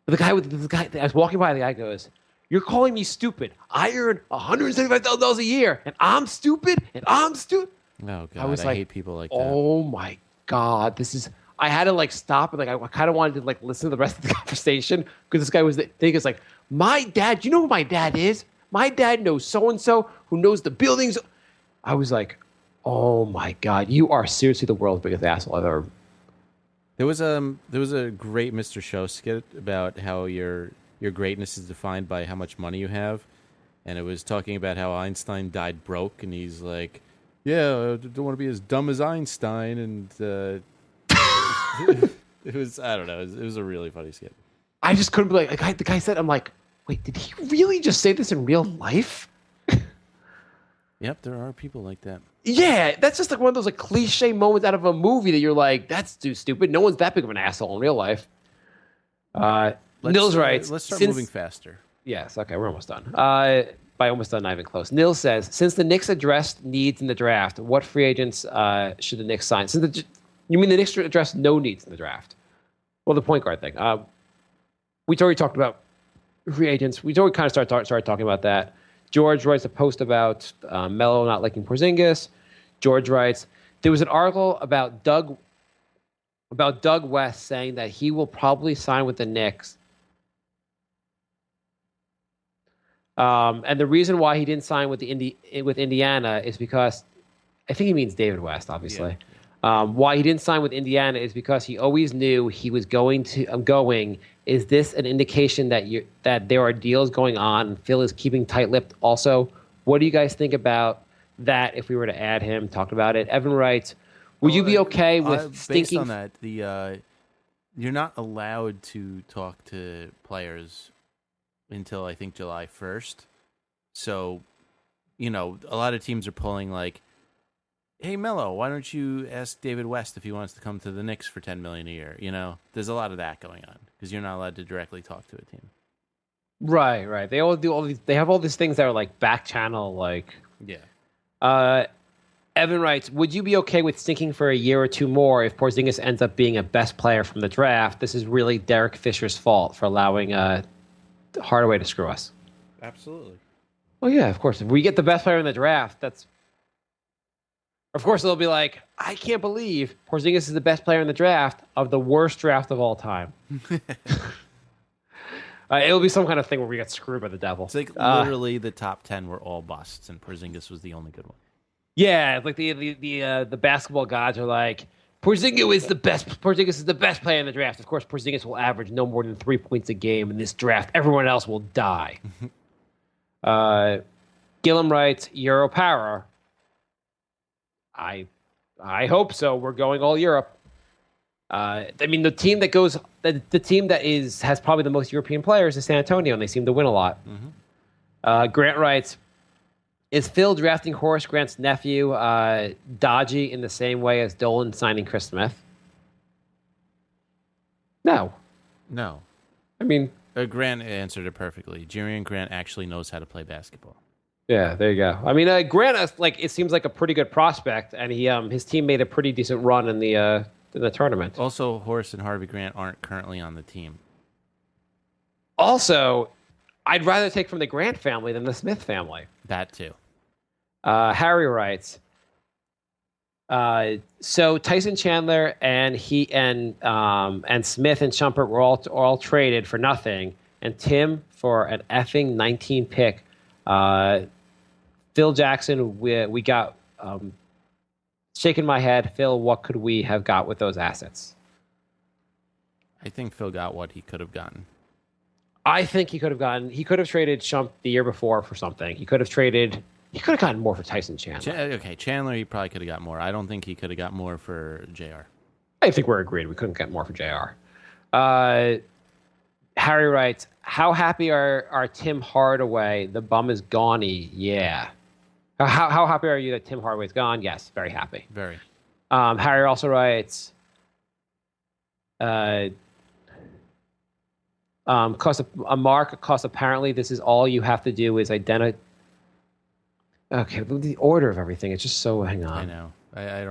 The guy. I was walking by, the guy goes, "You're calling me stupid. I earn $175,000 a year, and I'm stupid, and I'm stupid." Oh God, I hate people like that. Oh my God, this is. I had to like stop and like I kind of wanted to like listen to the rest of the conversation because this guy was thinking, like, my dad. Do you know who my dad is? My dad knows so and so who knows the buildings. I was like, oh my God, you are seriously the world's biggest asshole I've ever. There was a great Mr. Show skit about how your greatness is defined by how much money you have, and it was talking about how Einstein died broke, and he's like, "Yeah, I don't want to be as dumb as Einstein," and it was, I don't know, it was a really funny skit. I just couldn't believe the guy said, I'm like, wait, did he really just say this in real life? Yep, there are people like that. Yeah, that's just like one of those like cliche moments out of a movie that you're like, that's too stupid. No one's that big of an asshole in real life. Nils writes, let's start moving faster. Yes, okay, we're almost done. By almost done, not even close. Nils says, since the Knicks addressed needs in the draft, what free agents should the Knicks sign? You mean the Knicks addressed no needs in the draft? Well, the point guard thing. We've already talked about free agents. We've already kind of started talking about that. George writes a post about Melo not liking Porzingis. George writes, there was an article about Doug West saying that he will probably sign with the Knicks. And the reason why he didn't sign with with Indiana is because, I think he means David West, obviously. Yeah. Why he didn't sign with Indiana is because he always knew he was going. Is this an indication that there are deals going on and Phil is keeping tight-lipped? Also, what do you guys think about that if we were to add him? Talk about it. Evan writes, would you be okay with stinking... Based on that, you're not allowed to talk to players until, I think, July 1st. So, a lot of teams are pulling like, hey, Melo, why don't you ask David West if he wants to come to the Knicks for $10 million a year? There's a lot of that going on because you're not allowed to directly talk to a team. Right. They all do all these. They have all these things that are like back channel, like. Yeah. Evan writes, would you be okay with stinking for a year or two more if Porzingis ends up being a best player from the draft? This is really Derek Fisher's fault for allowing Hardaway to screw us. Absolutely. Well, yeah, of course. If we get the best player in the draft, that's. Of course, they'll be like, I can't believe Porzingis is the best player in the draft of the worst draft of all time. It'll be some kind of thing where we get screwed by the devil. It's like literally the top 10 were all busts, and Porzingis was the only good one. Yeah, like the basketball gods are like, Porzingis is the best player in the draft. Of course, Porzingis will average no more than 3 points a game in this draft. Everyone else will die. Gillum writes, Euro power. I hope so. We're going all Europe. The team that has probably the most European players is San Antonio, and they seem to win a lot. Mm-hmm. Grant writes, is Phil drafting Horace Grant's nephew dodgy in the same way as Dolan signing Chris Smith? No. I mean, Grant answered it perfectly. Jerry Grant actually knows how to play basketball. Yeah, there you go. I mean, Grant, it seems like a pretty good prospect, and his team made a pretty decent run in the tournament. Also, Horace and Harvey Grant aren't currently on the team. Also, I'd rather take from the Grant family than the Smith family. That too. Harry writes, so Tyson Chandler and Smith and Shumpert were all traded for nothing, and Tim for an effing 19 pick. Phil Jackson, we got shaking my head. Phil, what could we have got with those assets? I think Phil got what he could have gotten. I think he could have traded Shump the year before for something. He could have gotten more for Tyson Chandler. Chandler, he probably could have got more. I don't think he could have got more for JR. I think we're agreed. We couldn't get more for JR. Harry writes, how happy are Tim Hardaway? The bum is gone-y. Yeah. How happy are you that Tim Hardaway's gone? Yes, very happy. Very. Harry also writes, Mark, apparently this is all you have to do is identify. Okay, the order of everything, it's just so, hang on. I know. I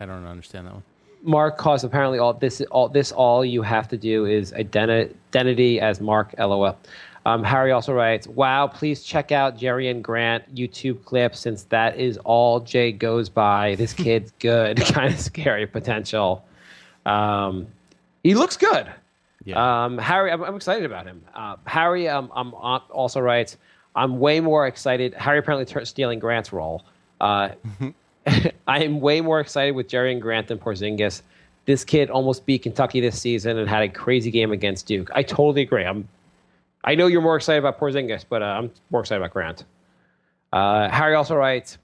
don't understand that one. Mark caused apparently all you have to do is identity as Mark, LOL. Harry also writes, wow, please check out Jerry and Grant YouTube clip since that is all Jay goes by. This kid's good. Kind of scary potential. He looks good. Yeah. Harry, I'm excited about him. Harry also writes, I'm way more excited. Harry apparently stealing Grant's role. I am way more excited with Jerry and Grant than Porzingis. This kid almost beat Kentucky this season and had a crazy game against Duke. I totally agree. I know you're more excited about Porzingis, but I'm more excited about Grant. Harry also writes,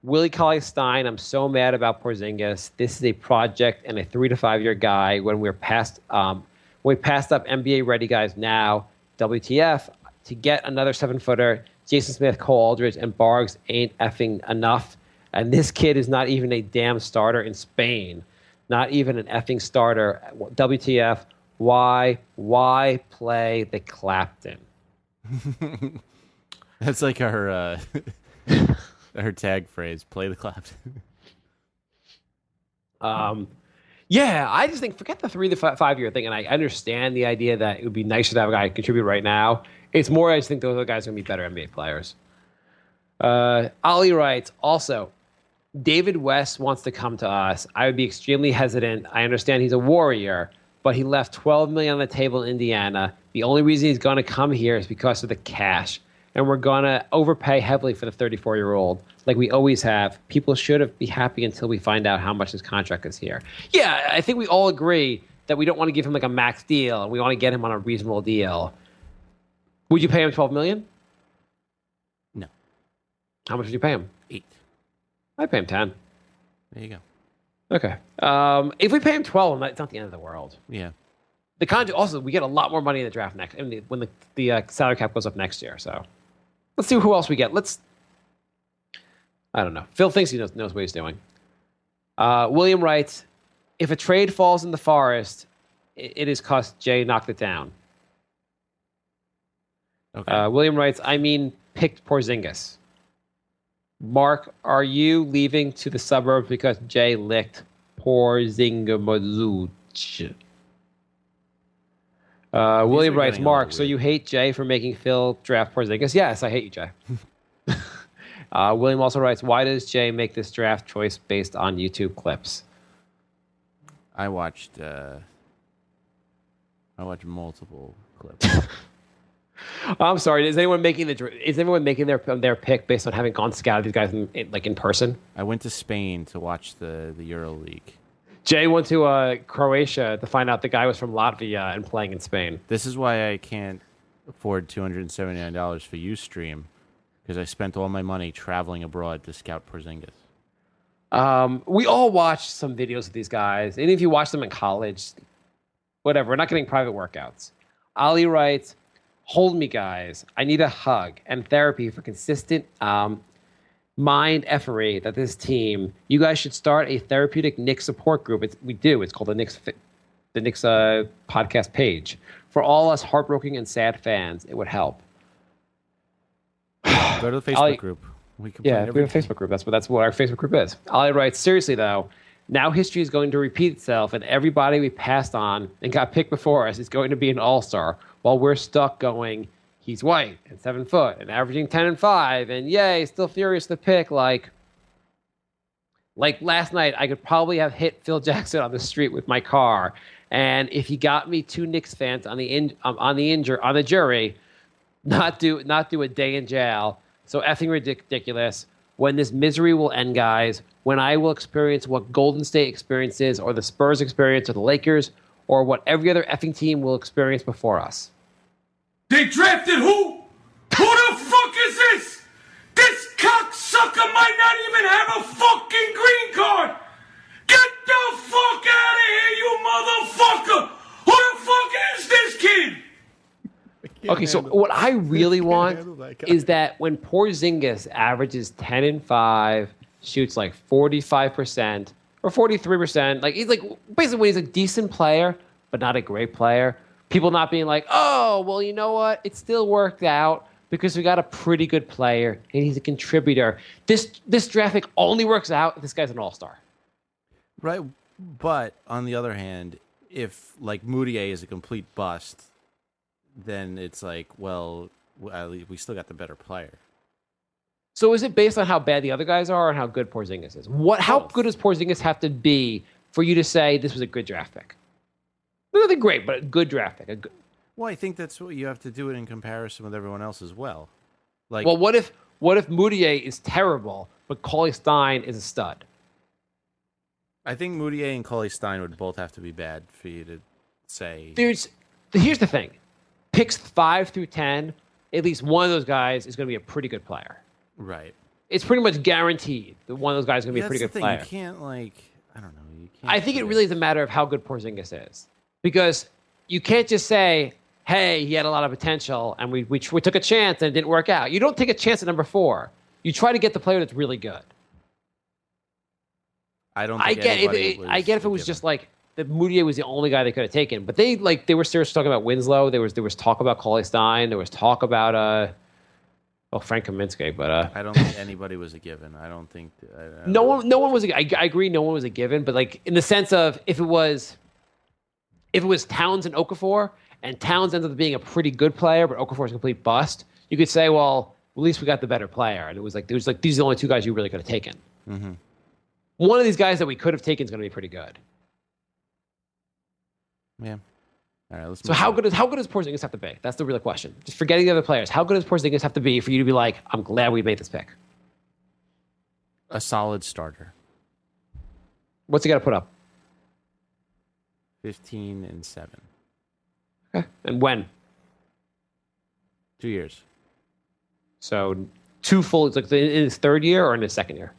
Willie Cauley-Stein, I'm so mad about Porzingis. This is a project and a 3 to 5 year guy when we passed up NBA ready guys now. WTF, to get another 7-footer, Jason Smith, Cole Aldridge, and Bargs ain't effing enough. And this kid is not even a damn starter in Spain. Not even an effing starter. WTF, why play the Clapton? That's like her her tag phrase, play the Clapton. Yeah, I just think forget the 3 to 5 year thing, and I understand the idea that it would be nicer to have a guy contribute right now. It's more I just think those other guys are going to be better NBA players. Ali writes, also, David West wants to come to us. I would be extremely hesitant. I understand he's a Warrior, but he left $12 million on the table in Indiana. The only reason he's going to come here is because of the cash, and we're going to overpay heavily for the 34-year-old, like we always have. People should be happy until we find out how much his contract is here. Yeah, I think we all agree that we don't want to give him like a max deal, and we want to get him on a reasonable deal. Would you pay him $12 million? No. How much would you pay him? 8. I'd pay him 10. There you go. Okay. If we pay him 12, it's not the end of the world. Yeah. The contract also, we get a lot more money in the draft when the salary cap goes up next year. So let's see who else we get. I don't know. Phil thinks he knows what he's doing. William writes, if a trade falls in the forest, it is because Jay knocked it down. Okay. William writes, picked Porzingis. Mark, are you leaving to the suburbs because Jay licked Porzingis? William writes, Mark, so you hate Jay for making Phil draft Porzingis? Yes, I hate you, Jay. William also writes, why does Jay make this draft choice based on YouTube clips? I watched multiple clips. I'm sorry. Is anyone making their pick based on having gone scout these guys in person? I went to Spain to watch the Euro League. Jay went to Croatia to find out the guy was from Latvia and playing in Spain. This is why I can't afford $279 for Ustream, because I spent all my money traveling abroad to scout Porzingis. We all watched some videos of these guys, and if you watch them in college, whatever. We're not getting private workouts. Ali writes, hold me, guys. I need a hug and therapy for consistent mind effery that this team. You guys should start a therapeutic Knicks support group. It's called the Knicks podcast page. For all us heartbroken and sad fans, it would help. Go to the Facebook group. We have a Facebook group. That's what our Facebook group is. Ali writes, seriously though, now history is going to repeat itself, and everybody we passed on and got picked before us is going to be an all-star, while we're stuck going, he's white and 7 foot and averaging 10 and 5, and yay, still furious to pick. Like last night, I could probably have hit Phil Jackson on the street with my car, and if he got me 2 Knicks fans on the jury, not do a day in jail. So effing ridiculous. When this misery will end, guys, when I will experience what Golden State experiences, or the Spurs experience, or the Lakers, or what every other effing team will experience before us. They drafted who? Who the fuck is this? This cocksucker might not even have a fucking green card. Get the fuck out of here, you motherfucker. Who the fuck is this kid? Okay, so what I really want is that when Porzingis averages 10 and 5, shoots like 45% or 43%, like he's like basically when he's a decent player but not a great player, people not being like, oh, well, you know what? It still worked out because we got a pretty good player and he's a contributor. This draft pick only works out if this guy's an all-star. Right, but on the other hand, if like Moutier is a complete bust, then it's like, well, we still got the better player. So is it based on how bad the other guys are and how good Porzingis is? How good does Porzingis have to be for you to say this was a good draft pick? Nothing great, but a good draft pick. Well, I think that's what you have to do it in comparison with everyone else as well. Like, well, what if Moutier is terrible, but Cauley-Stein is a stud? I think Moutier and Cauley-Stein would both have to be bad for you to say. Here's the thing. picks 5 through 10, at least one of those guys is going to be a pretty good player. Right. It's pretty much guaranteed that one of those guys is going to be a That's pretty the good thing. player. You can't I don't know. You can't. I think it really is a matter of how good Porzingis is, because you can't just say, "Hey, he had a lot of potential, and we took a chance and it didn't work out." You don't take a chance at number 4. You try to get the player that's really good. I don't. I Think get anybody it. was I get if it was given. just like that Moutier was the only guy they could have taken, but they were seriously talking about Winslow. There was talk about Cauley Stein. There was talk about Frank Kaminsky, but I don't think anybody was a given. I don't think. no one was. I agree, no one was a given, but like in the sense of if it was Towns and Okafor, and Towns ends up being a pretty good player, but Okafor's a complete bust, you could say, well, at least we got the better player, and it was like these are the only 2 guys you really could have taken. Mm-hmm. One of these guys that we could have taken is going to be pretty good. Yeah. All right. Let's. So how good does Porzingis have to be? That's the real question. Just forgetting the other players, how good does Porzingis have to be for you to be like, I'm glad we made this pick? A solid starter. What's he got to put up? 15 and 7. Okay. And when? 2 years. So 2 full. It's like in his 3rd year or in his 2nd year?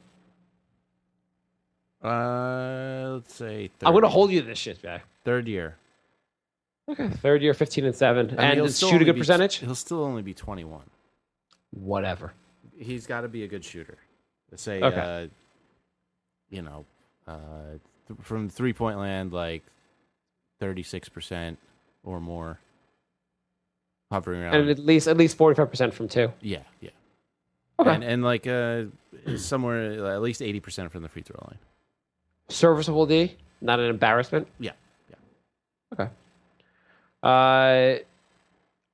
Let's say. I'm going to hold you to this shit, Jay. 3rd year. Okay. 3rd year, 15 and 7, I mean, and he'll does still shoot a only good be- percentage. He'll still only be 21. Whatever. He's got to be a good shooter. Let's say, Okay. From 3-point land, like 36% or more, hovering around. And at least 45% from 2. Yeah, yeah. Okay. And like somewhere at least 80% from the free throw line. Serviceable D, not an embarrassment. Yeah, yeah. Okay.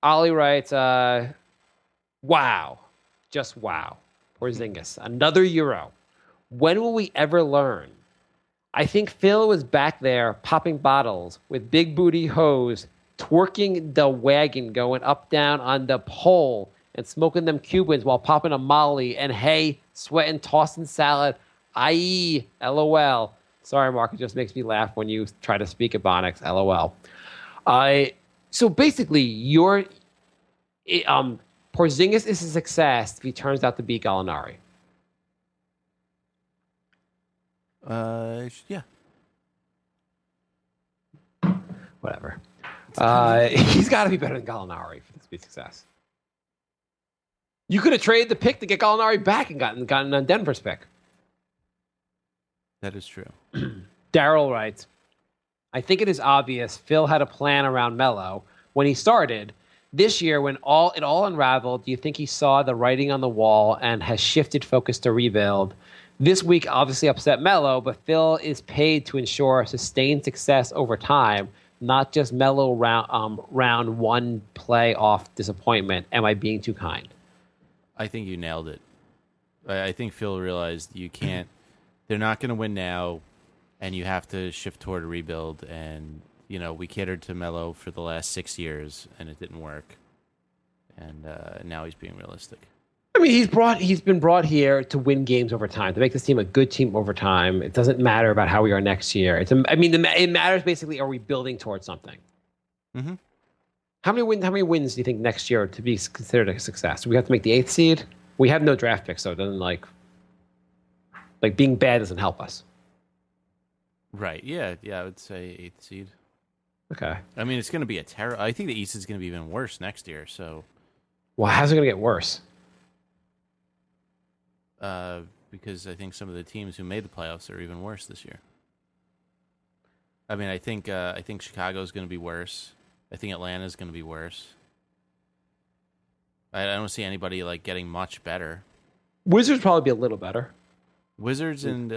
Ollie writes, wow. Just wow. Porzingis. Another Euro. When will we ever learn? I think Phil was back there popping bottles with big booty hose, twerking the wagon, going up down on the pole and smoking them Cubans while popping a Molly and hey, sweating, tossing salad, i.e. LOL. Sorry, Mark, it just makes me laugh when you try to speak Ebonics, LOL. So basically, Porzingis is a success if he turns out to be Gallinari. Yeah. Whatever. He's got to be better than Gallinari for this to be a success. You could have traded the pick to get Gallinari back and gotten Denver's pick. That is true. Daryl writes, I think it is obvious Phil had a plan around Melo when he started. This year, when it all unraveled, do you think he saw the writing on the wall and has shifted focus to rebuild? This week obviously upset Melo, but Phil is paid to ensure sustained success over time, not just Melo round one playoff disappointment. Am I being too kind? I think you nailed it. I think Phil realized you can't. They're not going to win now, and you have to shift toward a rebuild. And we catered to Melo for the last 6 years, and it didn't work. And now he's being realistic. I mean, he's been brought here to win games over time, to make this team a good team over time. It doesn't matter about how we are next year. It matters basically, are we building towards something? Mm-hmm. How many wins do you think next year to be considered a success? Do we have to make the 8th seed? We have no draft pick, so it doesn't like being bad doesn't help us. Right. Yeah. I would say 8th seed. Okay. I mean, it's going to be I think the East is going to be even worse next year. So. Well, how's it going to get worse? Because I think some of the teams who made the playoffs are even worse this year. I mean, I think Chicago is going to be worse. I think Atlanta is going to be worse. I don't see anybody getting much better. Wizards probably be a little better. Wizards and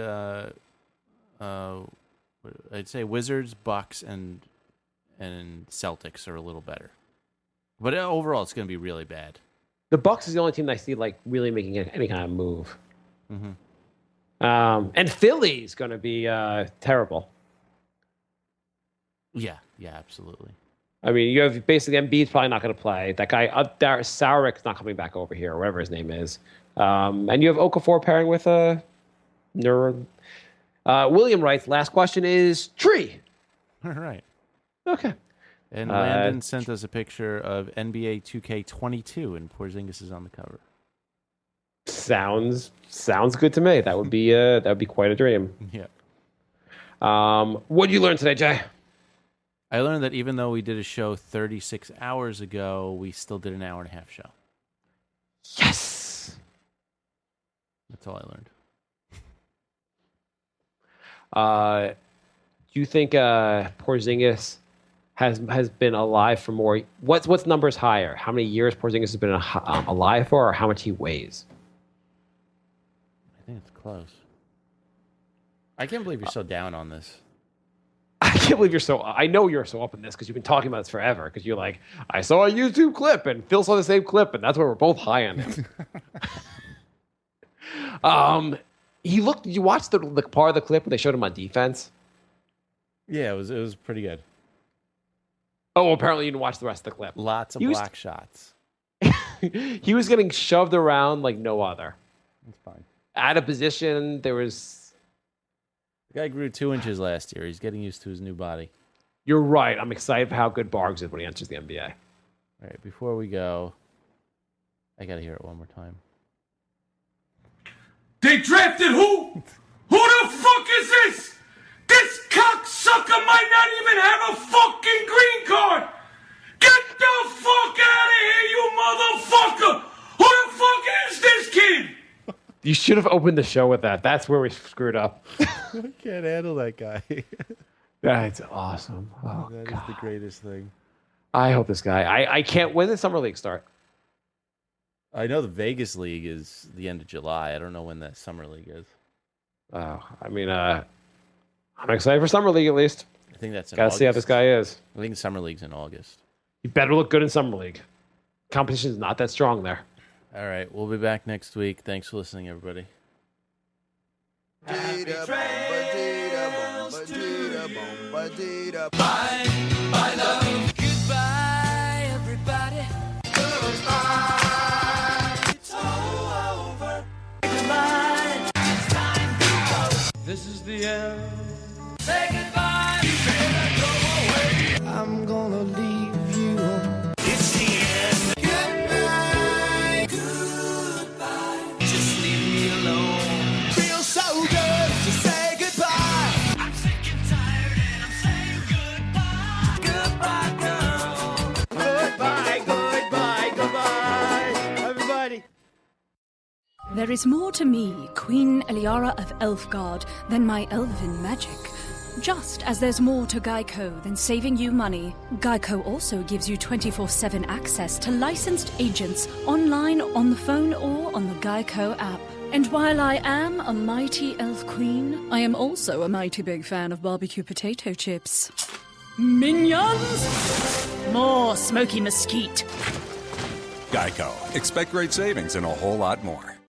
I'd say Wizards, Bucks, and Celtics are a little better. But overall, it's going to be really bad. The Bucks is the only team that I see really making any kind of move. Mm-hmm. And Philly's going to be terrible. Yeah, absolutely. I mean, you have basically Embiid's probably not going to play. That guy up there, Sarik's not coming back over here, or whatever his name is. And you have Okafor pairing with William writes, last question is Tree. All right. Okay. And Landon sent us a picture of NBA 2K22, and Porzingis is on the cover. Sounds good to me. That would be quite a dream. Yeah. What did you learn today, Jay? I learned that even though we did a show 36 hours ago, we still did an hour and a half show. Yes. That's all I learned. Do you think Porzingis has been alive for more? What's numbers higher? How many years Porzingis has been alive for, or how much he weighs? I think it's close. I can't believe you're so down on this. I can't believe you're so... I know you're so up in this because you've been talking about this forever. Because you're like, I saw a YouTube clip and Phil saw the same clip, and that's why we're both high on him. Did you watch the part of the clip where they showed him on defense? Yeah, it was pretty good. Oh, apparently you didn't watch the rest of the clip. Lots of block shots. He was getting shoved around like no other. That's fine. Out of position, there was... The guy grew 2 inches last year. He's getting used to his new body. You're right. I'm excited for how good Bargs is when he enters the NBA. All right, before we go, I got to hear it one more time. They drafted who? Who the fuck is this? This cocksucker might not even have a fucking green card. Get the fuck out of here, you motherfucker. Who the fuck is this kid? You should have opened the show with that. That's where we screwed up. I can't handle that guy. That's awesome. Oh, that God. is the greatest thing. I hope this guy... I can't... When does Summer League start? I know the Vegas League is the end of July. I don't know when that Summer League is. Oh, I mean, I'm excited for Summer League at least. I think that's in Gotta August. see how this guy is. I think Summer League's in August. You better look good in Summer League. Competition's not that strong there. All right, we'll be back next week. Thanks for listening, everybody. Bye, love. Goodbye, everybody. Goodbye. It's all over. Goodbye. It's time to go. This is the end. Say goodbye. You better go away. I'm gonna leave you. It's the end. Goodbye. Goodbye. Just leave me alone. Feels so good to say goodbye. I'm sick and tired and I'm saying goodbye. Goodbye, girl. Goodbye, goodbye, goodbye. Everybody. There is more to me, Queen Eliara of Elfgard, than my elven magic. Just as there's more to Geico than saving you money, Geico also gives you 24/7 access to licensed agents online, on the phone, or on the Geico app. And while I am a mighty elf queen, I am also a mighty big fan of barbecue potato chips. Minions! More smoky mesquite. Geico. Expect great savings and a whole lot more.